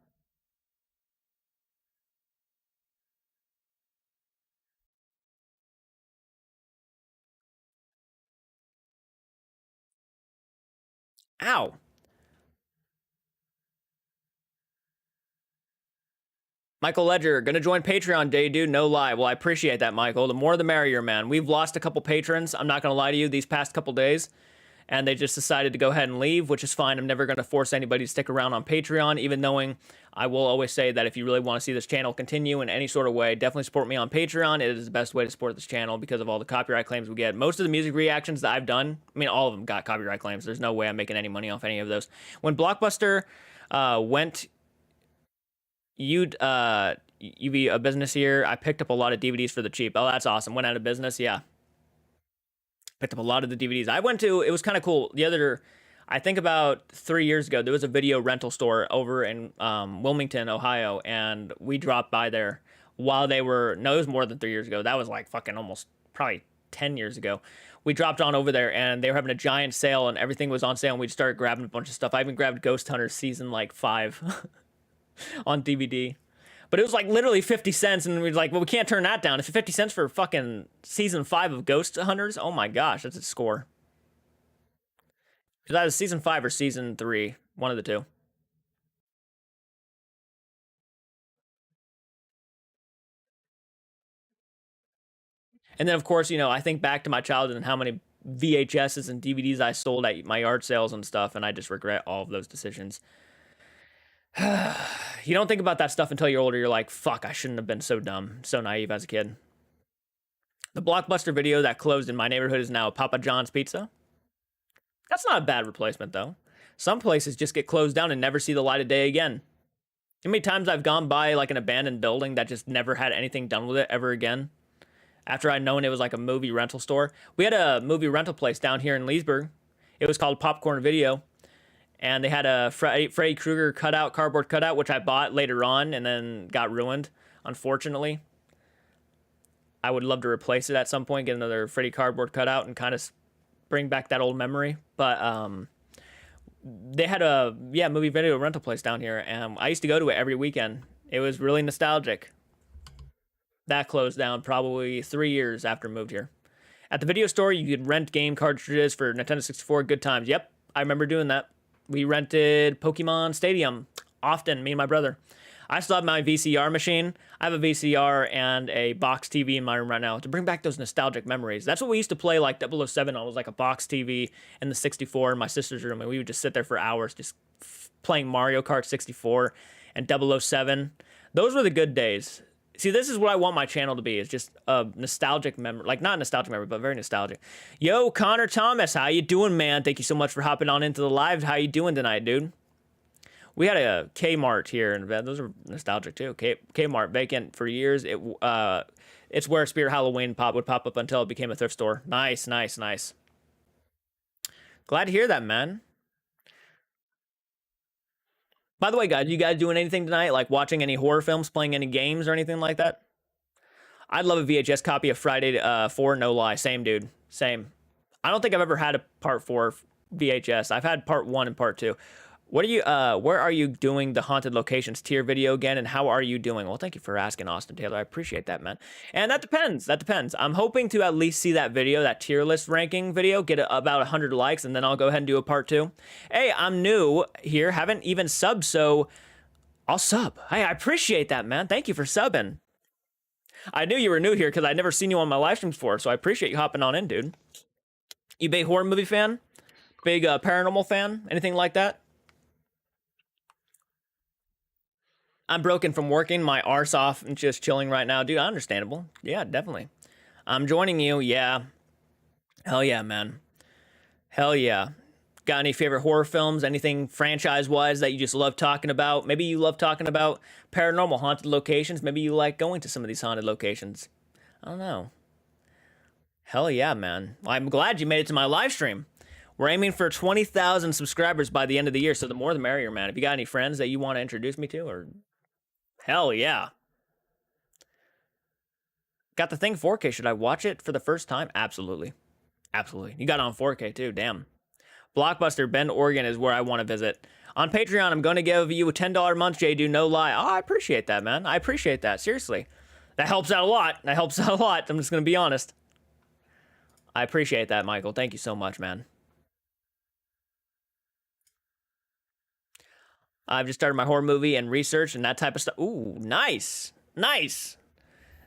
[SPEAKER 1] Ow. Michael Ledger, gonna join Patreon day, dude. No lie. Well, I appreciate that, Michael. The more the merrier, man. We've lost a couple patrons. I'm not gonna lie to you these past couple days. and they just decided to go ahead and leave, which is fine. I'm never going to force anybody to stick around on Patreon, even knowing I will always say that if you really want to see this channel continue in any sort of way, definitely support me on Patreon. It is the best way to support this channel because of all the copyright claims we get. Most of the music reactions that I've done, I mean, all of them got copyright claims. There's no way I'm making any money off any of those. When Blockbuster went you be a business here, I picked up a lot of DVDs for the cheap. Oh, that's awesome. Went out of business, yeah. Picked up a lot of the DVDs. It was kind of cool. I think about 3 years ago, there was a video rental store over in Wilmington, Ohio, and we dropped by there while it was more than 3 years ago. That was like fucking almost probably 10 years ago. We dropped on over there, and they were having a giant sale, and everything was on sale, and we started grabbing a bunch of stuff. I even grabbed Ghost Hunters season like 5 on DVD. But it was like literally 50 cents, and we were like, well, we can't turn that down. If 50 cents for fucking season 5 of Ghost Hunters, oh my gosh, that's a score. Because that was season 5 or season 3, one of the two. And then, of course, I think back to my childhood and how many VHSs and DVDs I sold at my yard sales and stuff, and I just regret all of those decisions. You don't think about that stuff until you're older. You're like, fuck, I shouldn't have been so dumb, so naive as a kid. The Blockbuster video that closed in my neighborhood is now Papa John's Pizza. That's not a bad replacement, though. Some places just get closed down and never see the light of day again. How many times I've gone by like an abandoned building that just never had anything done with it ever again? After I'd known it was like a movie rental store. We had a movie rental place down here in Leesburg. It was called Popcorn Video. And they had a Freddy Krueger cardboard cutout, which I bought later on and then got ruined, unfortunately. I would love to replace it at some point, get another Freddy cardboard cutout and kind of bring back that old memory. But they had a movie video rental place down here, and I used to go to it every weekend. It was really nostalgic. That closed down probably 3 years after I moved here. At the video store, you could rent game cartridges for Nintendo 64. Good times. Yep, I remember doing that. We rented Pokemon Stadium often, me and my brother. I still have my VCR machine. I have a VCR and a box TV in my room right now to bring back those nostalgic memories. That's what we used to play like 007 on. It was like a box TV in the 64 in my sister's room, and we would just sit there for hours just playing Mario Kart 64 and 007. Those were the good days. See, this is what I want my channel to be. It's just a nostalgic memory. Like, not nostalgic memory, but very nostalgic. Yo, Connor Thomas, how you doing, man? Thank you so much for hopping on into the live. How you doing tonight, dude? We had a Kmart here, and those are nostalgic, too. Kmart, vacant for years. It's where Spirit Halloween would pop up until it became a thrift store. Nice, nice, nice. Glad to hear that, man. By the way, guys, you guys doing anything tonight? Like watching any horror films, playing any games, or anything like that? I'd love a VHS copy of Friday 4, no lie. Same, dude. Same. I don't think I've ever had a part 4 VHS. I've had part 1 and part 2. Where are you doing the haunted locations tier video again, and how are you doing? Well, thank you for asking, Austin Taylor. I appreciate that, man. And that depends. That depends. I'm hoping to at least see that video, that tier list ranking video, get about 100 likes, and then I'll go ahead and do a part 2. Hey, I'm new here, haven't even subbed, so I'll sub. Hey, I appreciate that, man. Thank you for subbing. I knew you were new here because I'd never seen you on my live streams before, so I appreciate you hopping on in, dude. You big horror movie fan? Big paranormal fan? Anything like that? I'm broken from working my arse off and just chilling right now. Dude, understandable. Yeah, definitely. I'm joining you. Yeah. Hell yeah, man. Hell yeah. Got any favorite horror films? Anything franchise-wise that you just love talking about? Maybe you love talking about paranormal haunted locations. Maybe you like going to some of these haunted locations. I don't know. Hell yeah, man. I'm glad you made it to my live stream. We're aiming for 20,000 subscribers by the end of the year, so the more the merrier, man. If you got any friends that you want to introduce me to, or... Hell yeah. Got the thing 4K. Should I watch it for the first time? Absolutely. Absolutely. You got it on 4K too. Damn. Blockbuster, Bend, Oregon is where I want to visit. On Patreon, I'm going to give you a $10 month, JDu, no lie. Oh, I appreciate that, man. I appreciate that. Seriously. That helps out a lot. That helps out a lot. I'm just going to be honest. I appreciate that, Michael. Thank you so much, man. I've just started my horror movie and research and that type of stuff. Ooh, nice. Nice.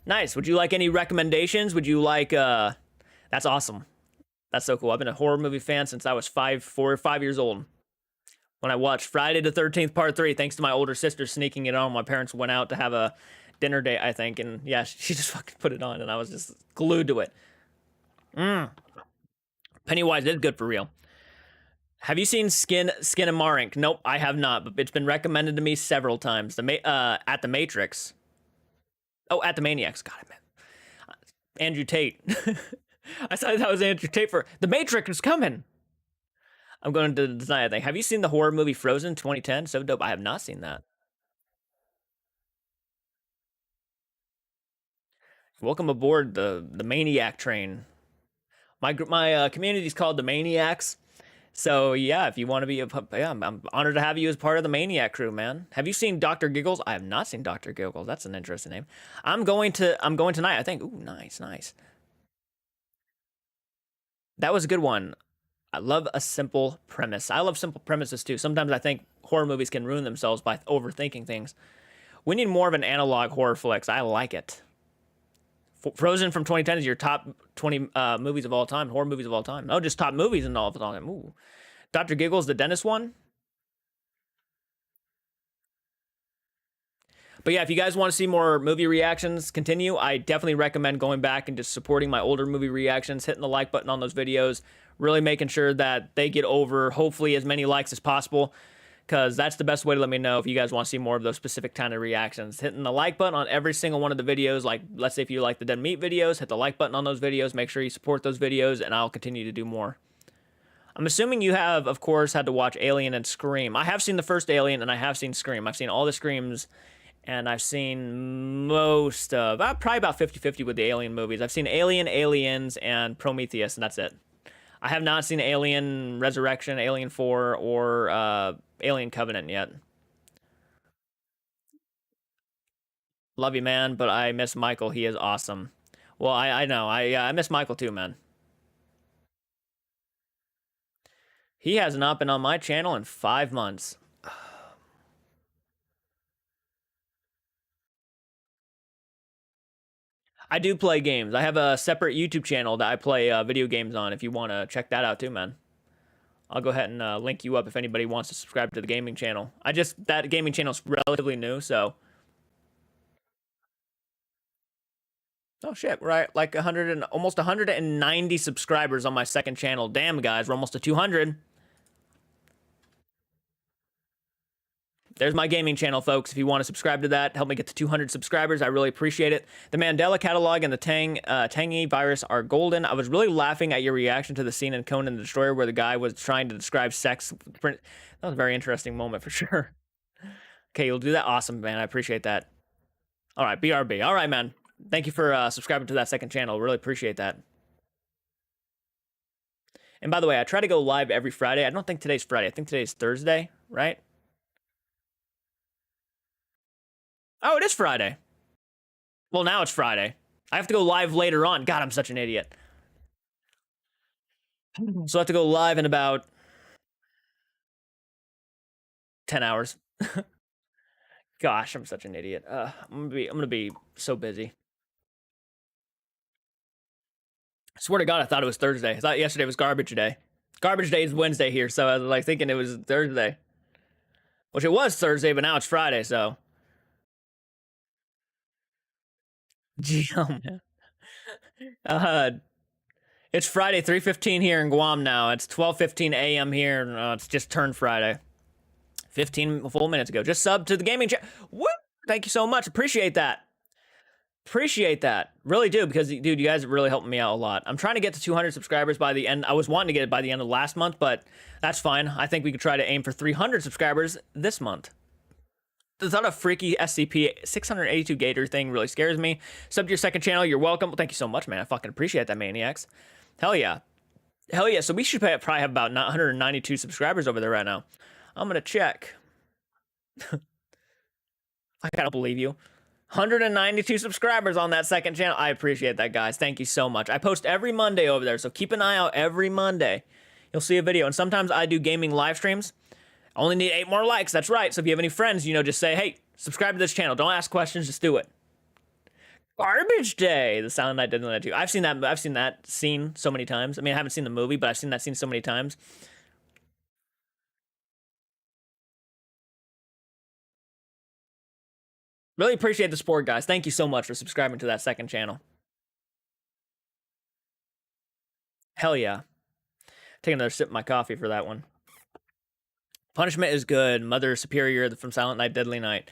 [SPEAKER 1] Nice. Would you like any recommendations? Would you like, that's awesome. That's so cool. I've been a horror movie fan since I was 5 years old. When I watched Friday the 13th Part 3, thanks to my older sister sneaking it on. My parents went out to have a dinner date, I think, and yeah, she just fucking put it on, and I was just glued to it. Pennywise is good for real. Have you seen Skin and Marink? Nope, I have not, but it's been recommended to me several times. At the Matrix. Oh, at the Maniacs. God, I meant Andrew Tate. I thought that was Andrew Tate for The Matrix is coming. I'm going to deny that thing. Have you seen the horror movie Frozen 2010? So dope. I have not seen that. Welcome aboard the Maniac train. My community is called the Maniacs. So yeah, if you want to be I'm honored to have you as part of the Maniac crew, man. Have you seen Dr. Giggles? I have not seen Dr. Giggles. That's an interesting name. I'm going tonight, I think. Ooh, nice. That was a good one. I love a simple premise. I love simple premises too. Sometimes I think horror movies can ruin themselves by overthinking things. We need more of an analog horror flicks. I like it. Frozen from 2010 is your top 20 movies of all time, horror movies of all time. No, just top movies and all of time. Ooh. Dr. Giggles, the dentist one. But yeah, if you guys want to see more movie reactions continue, I definitely recommend going back and just supporting my older movie reactions, hitting the like button on those videos, really making sure that they get over, hopefully, as many likes as possible, because that's the best way to let me know if you guys want to see more of those specific kind of reactions. Hitting the like button on every single one of the videos, like, let's say if you like the Dead Meat videos, hit the like button on those videos, make sure you support those videos, and I'll continue to do more. I'm assuming you have, of course, had to watch Alien and Scream. I have seen the first Alien, and I have seen Scream. I've seen all the Screams, and I've seen most of, probably about 50-50 with the Alien movies. I've seen Alien, Aliens, and Prometheus, and that's it. I have not seen Alien Resurrection, Alien 4, or Alien Covenant yet. Love you, man, but I miss Michael. He is awesome. Well, I know. I miss Michael too, man. He has not been on my channel in 5 months. I do play games. I have a separate YouTube channel that I play video games on if you want to check that out too, man. I'll go ahead and link you up if anybody wants to subscribe to the gaming channel. That gaming channel is relatively new, so. Oh shit, we're at like almost 190 subscribers on my second channel. Damn, guys, we're almost to 200. There's my gaming channel, folks. If you want to subscribe to that, help me get to 200 subscribers. I really appreciate it. The Mandela catalog and the Tangy virus are golden. I was really laughing at your reaction to the scene in Conan the Destroyer where the guy was trying to describe sex. That was a very interesting moment for sure. Okay, you'll do that. Awesome, man. I appreciate that. All right, BRB. All right, man. Thank you for subscribing to that second channel. Really appreciate that. And by the way, I try to go live every Friday. I don't think today's Friday. I think today's Thursday, right? Oh, it is Friday. Well, now it's Friday. I have to go live later on. God, I'm such an idiot. So I have to go live in about 10 hours. Gosh, I'm such an idiot. I'm gonna be so busy. I swear to God, I thought it was Thursday. I thought yesterday was garbage day. Garbage day is Wednesday here, so I was like thinking it was Thursday. Which it was Thursday, but now it's Friday, so. Damn. It's Friday, 3:15 here in Guam now. It's 12:15 a.m. here. It's just turned Friday. 15 full minutes ago. Just sub to the gaming chat. What? Thank you so much. Appreciate that. Appreciate that. Really do, because, dude, you guys are really helping me out a lot. I'm trying to get to 200 subscribers by the end. I was wanting to get it by the end of last month, but that's fine. I think we could try to aim for 300 subscribers this month. The thought of freaky SCP 682 Gator thing really scares me. Sub to your second channel. You're welcome. Well, thank you so much, man. I fucking appreciate that, Maniacs. Hell yeah. Hell yeah. So we should probably have about 192 subscribers over there right now. I'm going to check. I don't believe you. 192 subscribers on that second channel. I appreciate that, guys. Thank you so much. I post every Monday over there, so keep an eye out every Monday. You'll see a video. And sometimes I do gaming live streams. I only need 8 more likes. That's right. So if you have any friends, just say, hey, subscribe to this channel. Don't ask questions. Just do it. Garbage Day, The Silent Night, Deadly Night 2. I've seen that. I've seen that scene so many times. I mean, I haven't seen the movie, but I've seen that scene so many times. Really appreciate the support, guys. Thank you so much for subscribing to that second channel. Hell yeah. Take another sip of my coffee for that one. Punishment is good. Mother Superior from Silent Night, Deadly Night.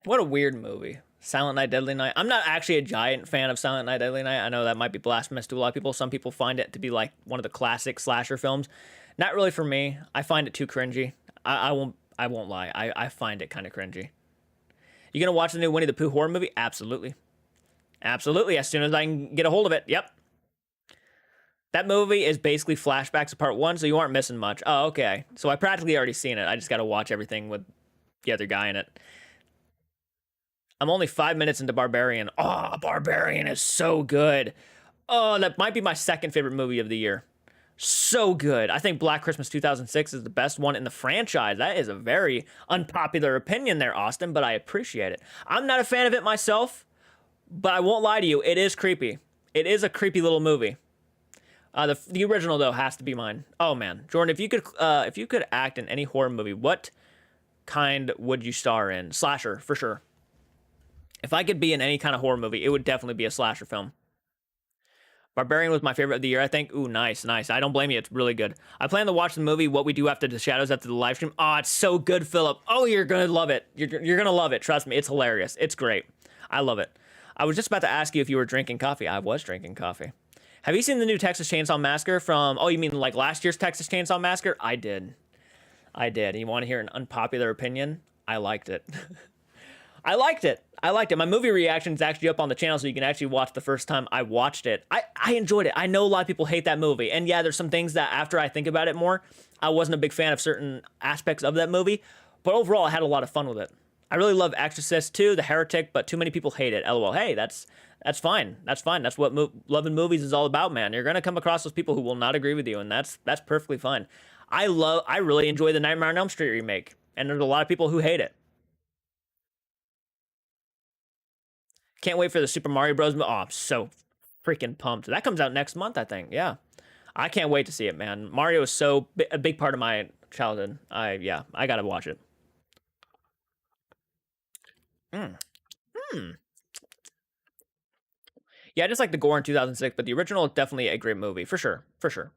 [SPEAKER 1] What a weird movie. Silent Night, Deadly Night. I'm not actually a giant fan of Silent Night, Deadly Night. I know that might be blasphemous to a lot of people. Some people find it to be like one of the classic slasher films. Not really for me. I find it too cringy. I won't. I won't lie. I find it kind of cringy. You gonna watch the new Winnie the Pooh horror movie? Absolutely. Absolutely. As soon as I can get a hold of it. Yep. That movie is basically flashbacks of part one, so you aren't missing much. Oh, okay. So I practically already seen it. I just got to watch everything with the other guy in it. I'm only 5 minutes into Barbarian. Oh, Barbarian is so good. Oh, that might be my second favorite movie of the year. So good. I think Black Christmas 2006 is the best one in the franchise. That is a very unpopular opinion there, Austin, but I appreciate it. I'm not a fan of it myself, but I won't lie to you. It is creepy. It is a creepy little movie. The original though has to be mine. Oh man, Jordan, if you could act in any horror movie, what kind would you star in? Slasher for sure. If I could be in any kind of horror movie, it would definitely be a slasher film. Barbarian was my favorite of the year, I think. Ooh, nice, nice. I don't blame you. It's really good. I plan to watch the movie What We Do After the Shadows after the live stream. Oh, it's so good, Philip. Oh, you're gonna love it. You're gonna love it. Trust me, it's hilarious. It's great. I love it. I was just about to ask you if you were drinking coffee. I was drinking coffee. Have you seen the new Texas Chainsaw Massacre from? Oh, you mean like last year's Texas Chainsaw Massacre? I did. I did. You want to hear an unpopular opinion? I liked it. I liked it. I liked it. My movie reaction is actually up on the channel, so you can actually watch the first time I watched it. I enjoyed it. I know a lot of people hate that movie. And yeah, there's some things that after I think about it more, I wasn't a big fan of certain aspects of that movie. But overall, I had a lot of fun with it. I really love Exorcist 2, The Heretic, but too many people hate it. LOL. Hey, that's fine. That's fine. That's what loving movies is all about, man. You're gonna come across those people who will not agree with you, and that's perfectly fine. I really enjoy the Nightmare on Elm Street remake, and there's a lot of people who hate it. Can't wait for the Super Mario Bros. Oh, I'm so freaking pumped. That comes out next month, I think. Yeah, I can't wait to see it, man. Mario is so a big part of my childhood. I gotta watch it. Mm. Mm. Yeah, I just like the gore in 2006, but the original is definitely a great movie for sure, for sure.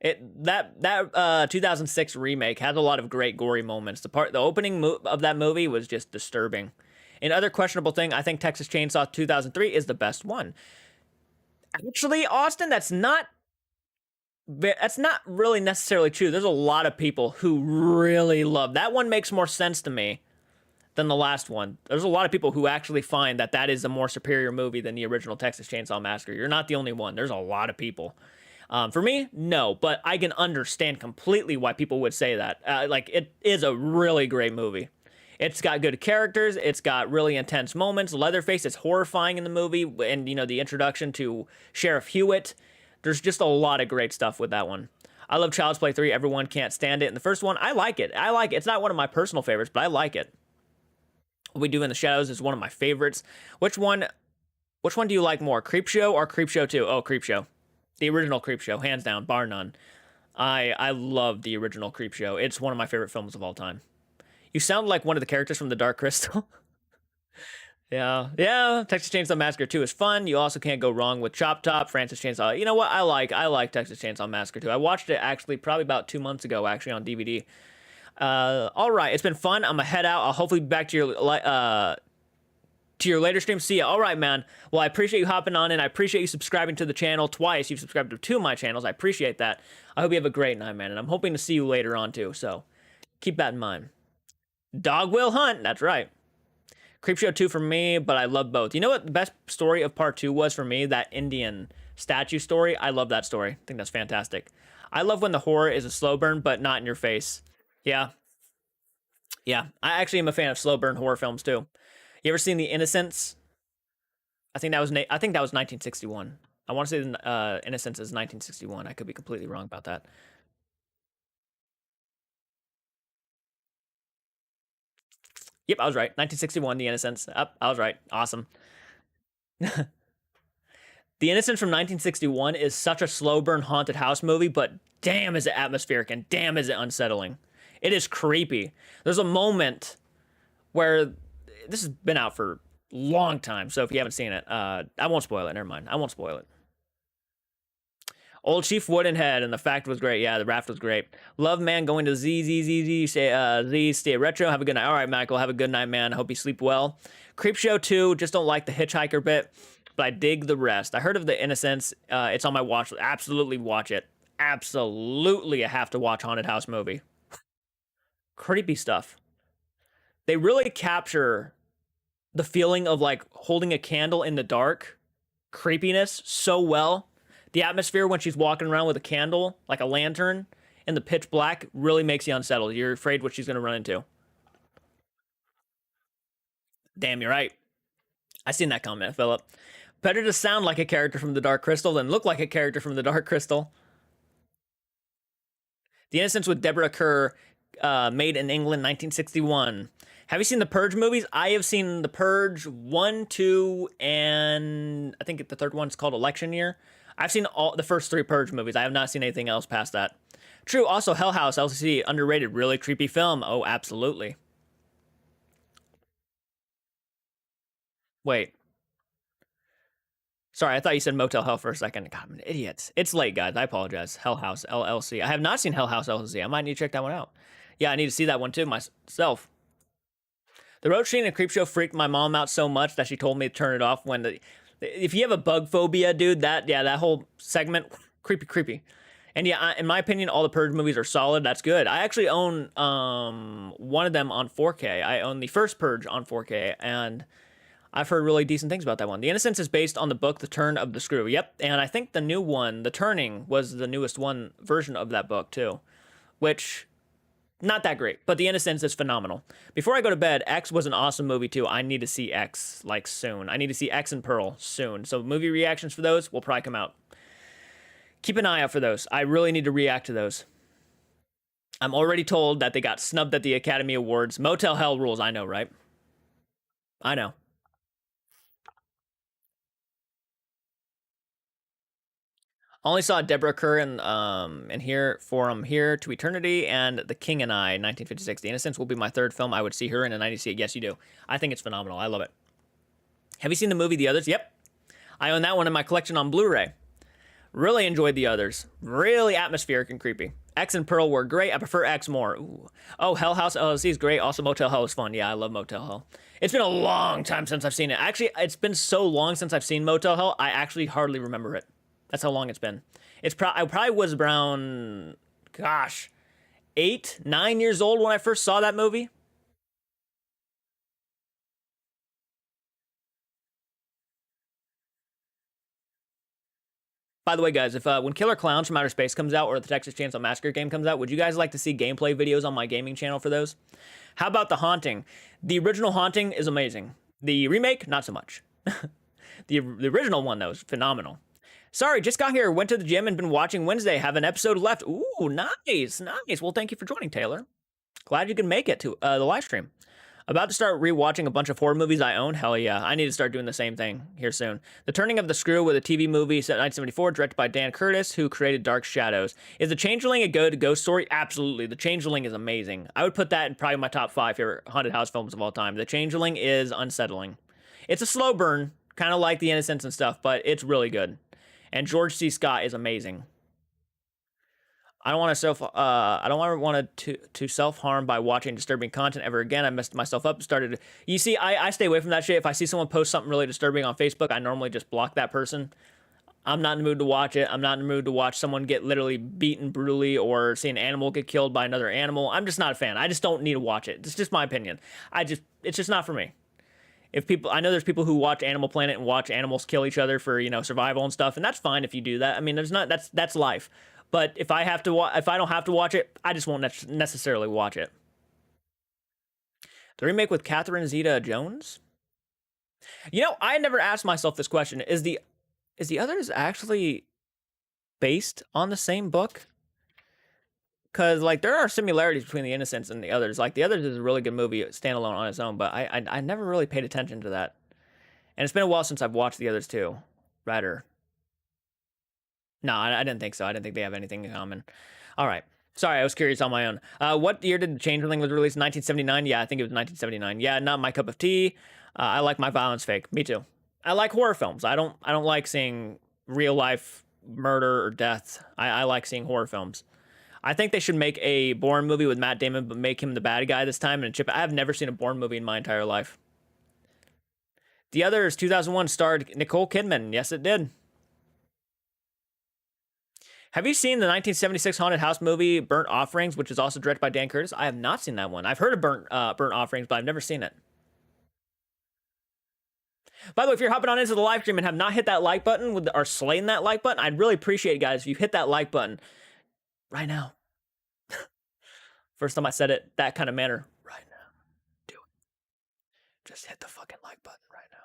[SPEAKER 1] That 2006 remake had a lot of great gory moments. The opening of that movie was just disturbing. Another questionable thing, I think Texas Chainsaw 2003 is the best one. Actually, Austin, that's not really necessarily true. There's a lot of people who really love that one. Makes more sense to me than the last one. There's a lot of people who actually find that that is a more superior movie than the original Texas Chainsaw Massacre. You're not the only one. There's a lot of people. For me, no, but I can understand completely why people would say that. Like, it is a really great movie. It's got good characters. It's got really intense moments. Leatherface is horrifying in the movie, and the introduction to Sheriff Hewitt. There's just a lot of great stuff with that one. I love Child's Play 3. Everyone can't stand it. And the first one, I like it. I like it. It's not one of my personal favorites, but I like it. What We Do in the Shadows is one of my favorites. Which one? Which one do you like more, Creepshow or Creepshow 2? Oh, Creepshow, the original Creepshow, hands down, bar none. I love the original Creepshow. It's one of my favorite films of all time. You sound like one of the characters from The Dark Crystal. Yeah. Texas Chainsaw Massacre 2 is fun. You also can't go wrong with Chop Top, Francis Chainsaw. You know what? I like Texas Chainsaw Massacre 2. I watched it actually probably about 2 months ago, actually on DVD. All right, it's been fun. I'm gonna head out. I'll hopefully be back to your later stream. See ya. All right, man. Well, I appreciate you hopping on in. I appreciate you subscribing to the channel twice. You've subscribed to two of my channels. I appreciate that. I hope you have a great night, man. And I'm hoping to see you later on too. So keep that in mind. Dog will hunt. That's right. Creepshow 2 for me, but I love both. You know what the best story of part 2 was for me? That Indian statue story. I love that story. I think that's fantastic. I love when the horror is a slow burn, but not in your face. Yeah. Yeah. I actually am a fan of slow burn horror films too. You ever seen The Innocents? I think that was 1961. I want to say Innocence is 1961. I could be completely wrong about that. Yep, I was right. 1961, The Innocents. Up, I was right. Awesome. The Innocents from 1961 is such a slow burn haunted house movie, but damn is it atmospheric and damn is it unsettling. It is creepy. There's a moment where this has been out for a long time, so if you haven't seen it, I won't spoil it. Never mind. I won't spoil it. Old Chief Woodenhead and the fact was great. Yeah, the raft was great. Love man going to Z. Stay retro. Have a good night. All right, Michael. Have a good night, man. I hope you sleep well. Creepshow 2. Just don't like the hitchhiker bit, but I dig the rest. I heard of The Innocents. It's on my watch. Absolutely watch it. Absolutely, I have to watch haunted house movie. Creepy stuff. They really capture the feeling of like holding a candle in the dark, creepiness so well. The atmosphere when she's walking around with a candle, like a lantern, in the pitch black, really makes you unsettled. You're afraid what she's going to run into. Damn, you're right. I seen that comment, Philip. Better to sound like a character from the Dark Crystal than look like a character from the Dark Crystal. The Innocents with Deborah Kerr, made in England, 1961. Have you seen the Purge movies? I have seen the Purge 1, 2, and I think the third one's called Election Year. I've seen all the first 3 Purge movies. I have not seen anything else past that. True. Also, Hell House, LCC, underrated, really creepy film. Oh, absolutely. Wait. Sorry, I thought you said Motel Hell for a second. God, I'm an idiot. It's late, guys. I apologize. Hell House, LLC. I have not seen Hell House, LLC. I might need to check that one out. Yeah, I need to see that one too myself. The road scene in Creepshow freaked my mom out so much that she told me to turn it off when if you have a bug phobia, dude, that whole segment, creepy. And yeah, in my opinion, all the Purge movies are solid. That's good. I actually own one of them on 4K. I own the first Purge on 4K, and I've heard really decent things about that one. The Innocence is based on the book The Turn of the Screw. Yep, and I think the new one, The Turning, was the newest one version of that book too, which not that great, but The Innocence is phenomenal. Before I go to bed, X was an awesome movie too. I need to see X like soon. I need to see X and Pearl soon. So movie reactions for those will probably come out. Keep an eye out for those. I really need to react to those. I'm already told that they got snubbed at the Academy Awards. Motel Hell rules. I know, right? I know. Only saw Deborah Kerr in here, Forum Here to Eternity, and The King and I, 1956. The Innocents will be my third film I would see her in, and I need to see it. Yes, you do. I think it's phenomenal. I love it. Have you seen the movie The Others? Yep. I own that one in my collection on Blu-ray. Really enjoyed The Others. Really atmospheric and creepy. X and Pearl were great. I prefer X more. Ooh. Oh, Hell House LLC is great. Also, Motel Hell is fun. Yeah, I love Motel Hell. It's been a long time since I've seen it. Actually, it's been so long since I've seen Motel Hell, I actually hardly remember it. That's how long it's been. I probably was around, gosh, 8, 9 years old when I first saw that movie. By the way, guys, if when Killer Clowns from Outer Space comes out or the Texas Chainsaw Massacre game comes out, would you guys like to see gameplay videos on my gaming channel for those? How about The Haunting? The original Haunting is amazing. The remake, not so much. The original one, though, is phenomenal. Sorry, just got here, went to the gym and been watching Wednesday. Have an episode left. Ooh, nice. Well, thank you for joining, Taylor. Glad you could make it to the live stream. About to start rewatching a bunch of horror movies I own. Hell yeah, I need to start doing the same thing here soon. The Turning of the Screw with a TV movie set in 1974, directed by Dan Curtis, who created Dark Shadows. Is The Changeling a good ghost story? Absolutely. The Changeling is amazing. I would put that in probably my top 5 favorite haunted house films of all time. The Changeling is unsettling. It's a slow burn, kind of like The Innocents and stuff, but it's really good. And George C. Scott is amazing. I don't want to self harm by watching disturbing content ever again. I messed myself up. You see, I stay away from that shit. If I see someone post something really disturbing on Facebook, I normally just block that person. I'm not in the mood to watch it. I'm not in the mood to watch someone get literally beaten brutally or see an animal get killed by another animal. I'm just not a fan. I just don't need to watch it. It's just my opinion. It's just not for me. I know there's people who watch Animal Planet and watch animals kill each other for, survival and stuff, and that's fine if you do that. I mean, that's life. But if I don't have to watch it, I just won't necessarily watch it. The remake with Catherine Zeta-Jones? I never asked myself this question. Is the Others actually based on the same book? Because like there are similarities between The Innocents and the others. Like The Others is a really good movie standalone on its own, but I never really paid attention to that. And it's been a while since I've watched the others too. Rather, no, I didn't think so. I didn't think they have anything in common. All right. Sorry, I was curious on my own. What year did The Changeling was released? 1979? Yeah, I think it was 1979. Yeah, not my cup of tea. I like my violence fake. Me too. I like horror films. I don't like seeing real life murder or death. I like seeing horror films. I think they should make a Bourne movie with Matt Damon, but make him the bad guy this time. And Chip, I have never seen a Bourne movie in my entire life. The Others, 2001, starred Nicole Kidman. Yes, it did. Have you seen the 1976 haunted house movie Burnt Offerings, which is also directed by Dan Curtis? I have not seen that one. I've heard of Burnt Offerings, but I've never seen it. By the way, if you're hopping on into the live stream and have not hit that like button or slain that like button, I'd really appreciate it, guys, if you hit that like button right now. First time I said it that kind of manner. Right now. Do it. Just hit the fucking like button right now.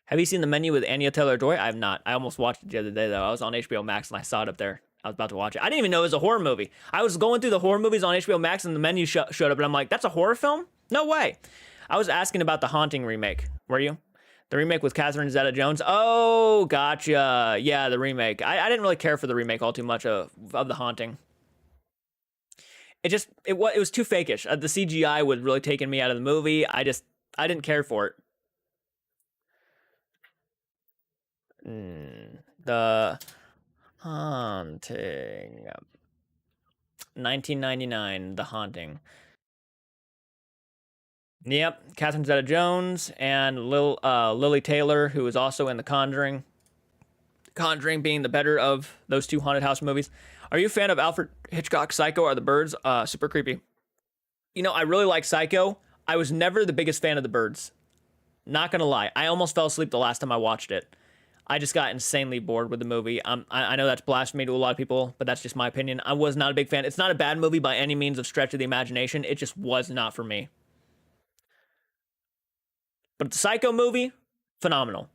[SPEAKER 1] Have you seen The Menu with Anya Taylor-Joy? I have not. I almost watched it the other day, though. I was on HBO Max and I saw it up there. I was about to watch it. I didn't even know it was a horror movie. I was going through the horror movies on HBO Max and The Menu showed up, and I'm like, that's a horror film? No way. I was asking about the Haunting remake. Were you? The remake with Catherine Zeta-Jones? Oh, gotcha. Yeah, the remake. I didn't really care for the remake all too much of The Haunting. It was too fakeish. The CGI was really taking me out of the movie. I didn't care for it. The Haunting. 1999, The Haunting. Yep, Catherine Zeta-Jones and Lily Taylor, who is also in The Conjuring. Conjuring being the better of those two haunted house movies. Are you a fan of Alfred Hitchcock's Psycho? Are the birds super creepy? You know, I really like Psycho. I was never the biggest fan of the birds. Not gonna lie, I almost fell asleep the last time I watched it. I just got insanely bored with the movie. I know that's blasphemy to a lot of people, but that's just my opinion. I was not a big fan. It's not a bad movie by any means of stretch of the imagination. It just was not for me. But the Psycho movie, phenomenal.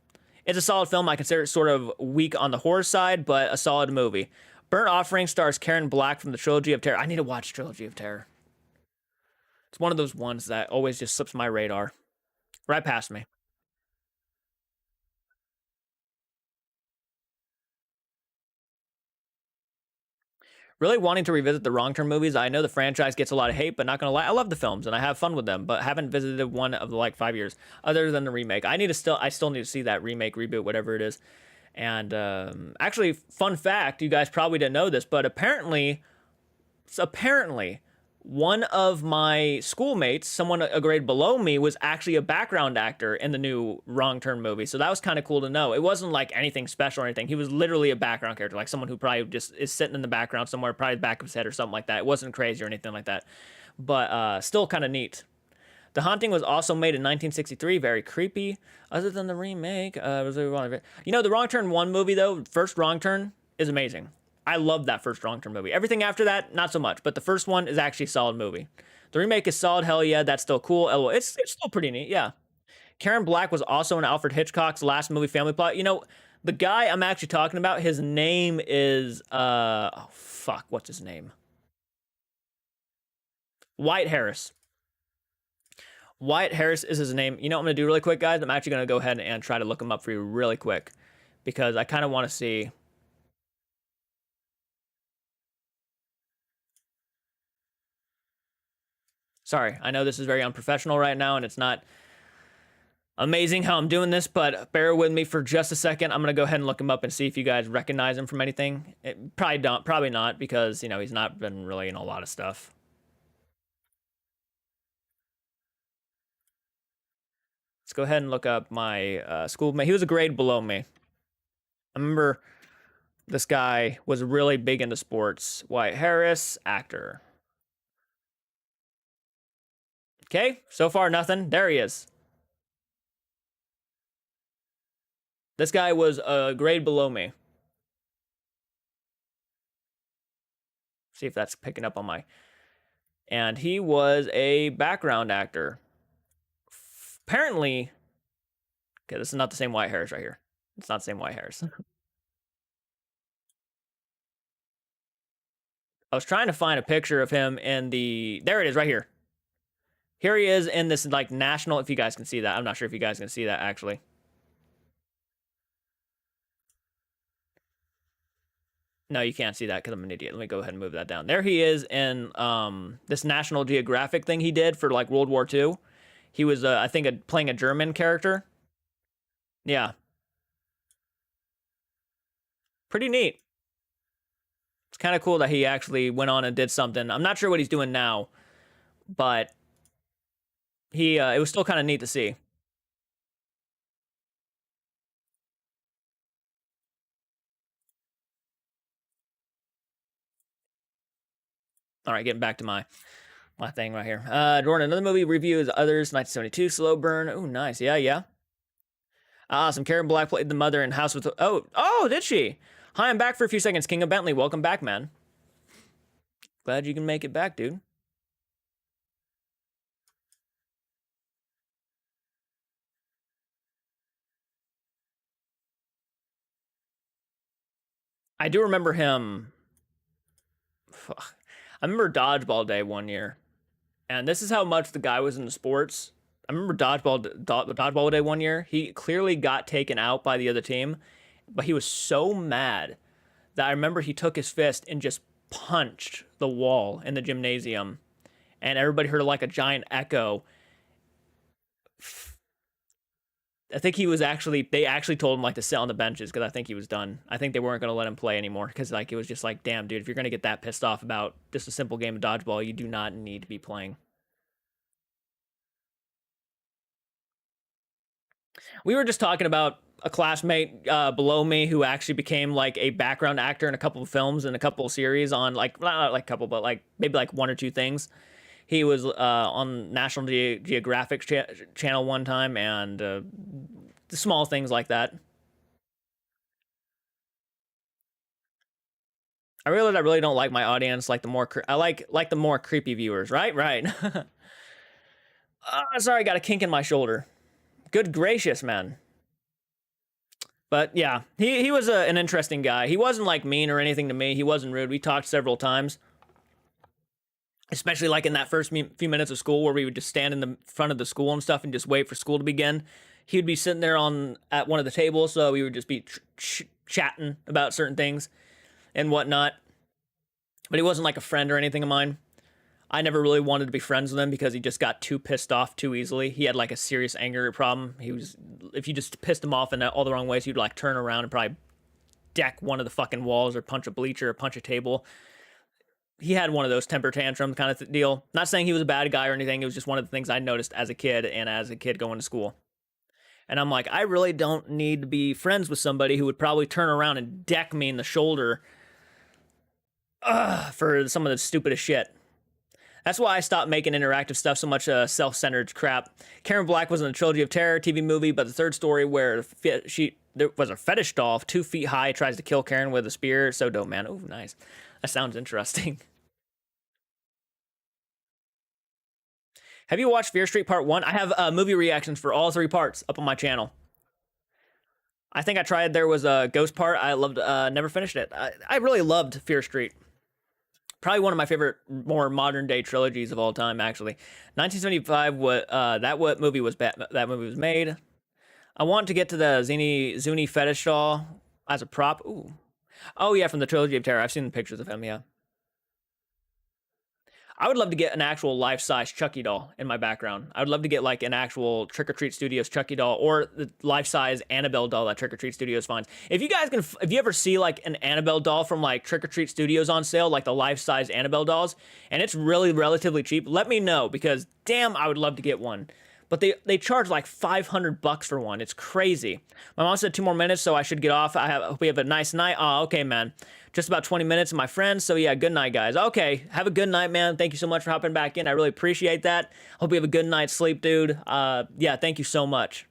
[SPEAKER 1] It's a solid film. I consider it sort of weak on the horror side, but a solid movie. Burnt Offering stars Karen Black from the Trilogy of Terror. I need to watch Trilogy of Terror. It's one of those ones that always just slips my radar. Right past me. Really wanting to revisit the Wrong Turn movies. I know the franchise gets a lot of hate, but not gonna lie, I love the films and I have fun with them, but haven't visited one of the like 5 years other than the remake. I still need to see that remake, reboot, whatever it is. And actually, fun fact, you guys probably didn't know this, but apparently, one of my schoolmates, someone a grade below me, was actually a background actor in the new Wrong Turn movie. So that was kind of cool to know. It wasn't like anything special or anything. He was literally a background character, like someone who probably just is sitting in the background somewhere, probably the back of his head or something like that. It wasn't crazy or anything like that, but still kind of neat. The Haunting was also made in 1963. Very creepy. Other than the remake, you know, the Wrong Turn 1 movie, though, first Wrong Turn, is amazing. I love that first Wrong Turn movie. Everything after that, not so much. But the first one is actually a solid movie. The remake is solid. Hell yeah, that's still cool. It's still pretty neat, yeah. Karen Black was also in Alfred Hitchcock's last movie, Family Plot. You know, the guy I'm actually talking about, his name is, oh, fuck, what's his name? Wyatt Harris. Wyatt Harris is his name. You know what I'm going to do really quick, guys? I'm actually going to go ahead and try to look him up for you really quick because I kind of want to see. Sorry, I know this is very unprofessional right now and it's not amazing how I'm doing this, but bear with me for just a second. I'm going to go ahead and look him up and see if you guys recognize him from anything. Probably not because, you know, he's not been really in a lot of stuff. Let's go ahead and look up my schoolmate. He was a grade below me. I remember this guy was really big into sports. Wyatt Harris, actor. Okay, so far nothing. There he is. This guy was a grade below me. See if that's picking up on my. And he was a background actor. Apparently, okay, this is not the same Wyatt Harris right here. It's not the same Wyatt Harris. I was trying to find a picture of him in the. There it is, right here. Here he is in this like national. If you guys can see that, I'm not sure if you guys can see that actually. No, you can't see that because I'm an idiot. Let me go ahead and move that down. There he is in this National Geographic thing he did for like World War II. He was, I think, playing a German character. Yeah, pretty neat. It's kind of cool that he actually went on and did something. I'm not sure what he's doing now, but it was still kind of neat to see. All right, getting back to my thing right here. Jordan, another movie review is Others, 1972, slow burn. Oh, nice. Yeah, yeah. Awesome. Karen Black played the mother in House with. Oh, did she? Hi, I'm back for a few seconds. King of Bentley, welcome back, man. Glad you can make it back, dude. I do remember him. Fuck. I remember Dodgeball Day one year, and this is how much the guy was into sports. I remember Dodgeball Day one year. He clearly got taken out by the other team, but he was so mad that I remember he took his fist and just punched the wall in the gymnasium, and everybody heard like a giant echo. I think he was actually they actually told him like to sit on the benches because I think he was done. I think they weren't going to let him play anymore because like it was just like, damn, dude, if you're going to get that pissed off about just a simple game of dodgeball, you do not need to be playing. We were just talking about a classmate below me who actually became like a background actor in a couple of films and a couple of series on like not like a couple, but like maybe like one or two things. He was on National Geographic channel one time, and small things like that. I realize I really don't like my audience. Like the more I like the more creepy viewers, right? Right. Sorry, I got a kink in my shoulder. Good gracious, man. But yeah, he was an interesting guy. He wasn't like mean or anything to me. He wasn't rude. We talked several times, especially like in that first few minutes of school where we would just stand in the front of the school and stuff and just wait for school to begin. He would be sitting there at one of the tables, so we would just be chatting about certain things and whatnot. But he wasn't like a friend or anything of mine. I never really wanted to be friends with him because he just got too pissed off too easily. He had like a serious anger problem. If you just pissed him off in all the wrong ways, he'd like turn around and probably deck one of the fucking walls or punch a bleacher or punch a table. He had one of those temper tantrum kind of deal. Not saying he was a bad guy or anything. It was just one of the things I noticed as a kid and as a kid going to school. And I'm like, I really don't need to be friends with somebody who would probably turn around and deck me in the shoulder for some of the stupidest shit. That's why I stopped making interactive stuff so much self-centered crap. Karen Black was in a Trilogy of Terror TV movie, but the third story where there was a fetish doll 2 feet high tries to kill Karen with a spear. So dope, man. Oh, nice. That sounds interesting. Have you watched Fear Street Part 1? I have movie reactions for all 3 parts up on my channel. I think I tried. There was a ghost part. I loved. Never finished it. I really loved Fear Street. Probably one of my favorite, more modern day trilogies of all time. Actually, 1975. What movie was that movie was made? I want to get to the Zuni fetish doll as a prop. Ooh, oh yeah, from the Trilogy of Terror. I've seen the pictures of him. Yeah. I would love to get an actual life-size Chucky doll in my background. I would love to get like an actual Trick or Treat Studios Chucky doll or the life-size Annabelle doll that Trick or Treat Studios finds. If you ever see like an Annabelle doll from like Trick or Treat Studios on sale, like the life-size Annabelle dolls, and it's really relatively cheap, let me know because damn, I would love to get one. But they charge like $500 for one. It's crazy. My mom said 2 more minutes, so I should get off. Hope we have a nice night. Oh, okay, man. Just about 20 minutes, my friends. So yeah, good night, guys. Okay, have a good night, man. Thank you so much for hopping back in. I really appreciate that. Hope you have a good night's sleep, dude. Yeah, thank you so much.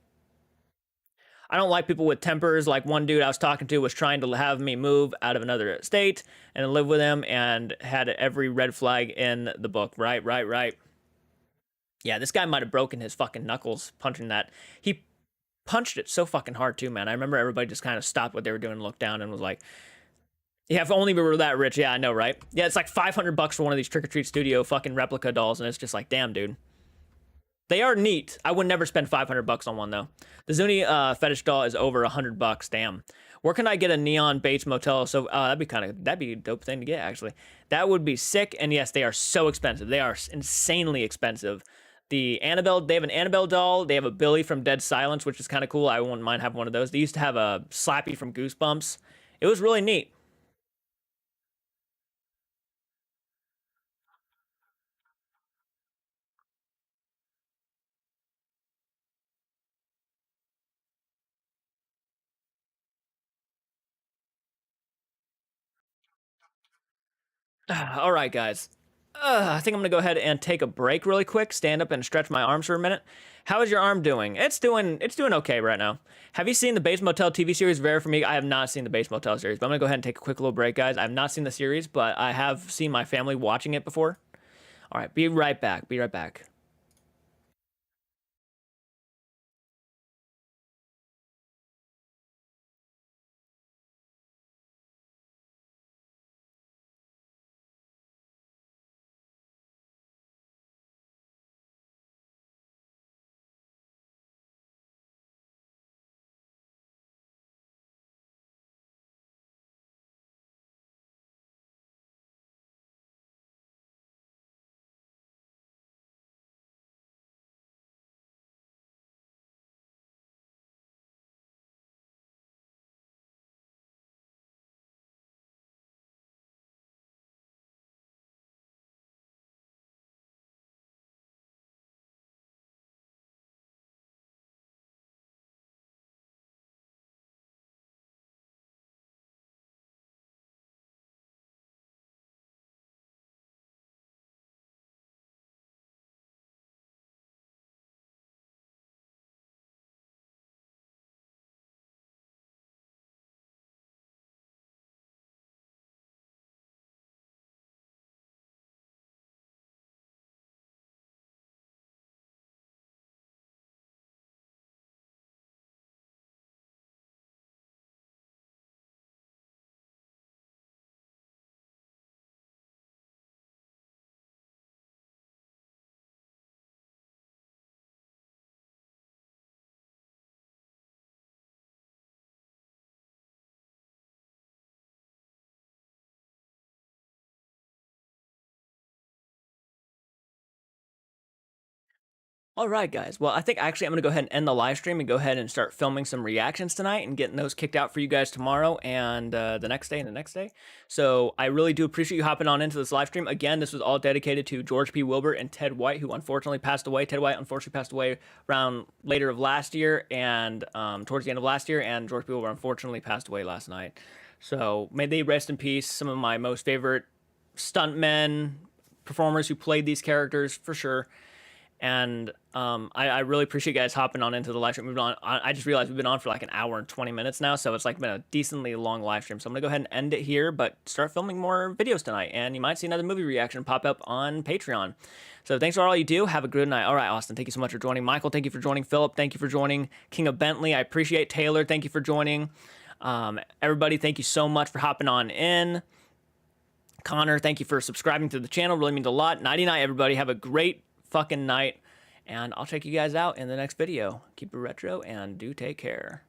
[SPEAKER 1] I don't like people with tempers. Like one dude I was talking to was trying to have me move out of another state and live with him and had every red flag in the book. Right, right, right. Yeah, this guy might have broken his fucking knuckles punching that. He punched it so fucking hard too, man. I remember everybody just kind of stopped what they were doing and looked down and was like, Yeah, if only we were that rich. Yeah, I know, right? Yeah, it's like $500 for one of these Trick or Treat Studio fucking replica dolls, and it's just like, damn, dude. They are neat. I would never spend $500 on one though. The Zuni fetish doll is over $100. Damn. Where can I get a neon Bates Motel? So that'd be a dope thing to get actually. That would be sick. And yes, they are so expensive. They are insanely expensive. The Annabelle, they have an Annabelle doll. They have a Billy from Dead Silence, which is kind of cool. I wouldn't mind having one of those. They used to have a Slappy from Goosebumps. It was really neat. All right, guys. I think I'm gonna go ahead and take a break really quick. Stand up and stretch my arms for a minute. How is your arm doing? It's doing okay right now. Have you seen the Bates Motel TV series? Rare for me. I have not seen the Bates Motel series, but I'm gonna go ahead and take a quick little break, guys. I've not seen the series, but I have seen my family watching it before. All right, be right back. Be right back. All right, guys. Well, I think actually I'm going to go ahead and end the live stream and go ahead and start filming some reactions tonight and getting those kicked out for you guys tomorrow and the next day and the next day. So I really do appreciate you hopping on into this live stream. Again, this was all dedicated to George P. Wilbur and Ted White, who unfortunately passed away. Ted White unfortunately passed away around later of last year and towards the end of last year, and George P. Wilbur unfortunately passed away last night. So may they rest in peace. Some of my most favorite stuntmen, performers who played these characters for sure. And I really appreciate you guys hopping on into the live stream. We've been on. I just realized we've been on for like an hour and 20 minutes now, so it's like been a decently long live stream. So I'm gonna go ahead and end it here, but start filming more videos tonight, and you might see another movie reaction pop up on Patreon. So thanks for all you do. Have a good night. All right, Austin, thank you so much for joining. Michael, thank you for joining. Philip, thank you for joining. King of Bentley, I appreciate. Taylor, thank you for joining. Everybody, thank you so much for hopping on in. Connor, thank you for subscribing to the channel. Really means a lot. Nighty night, everybody. Have a great fucking night. And I'll check you guys out in the next video. Keep it retro and do take care.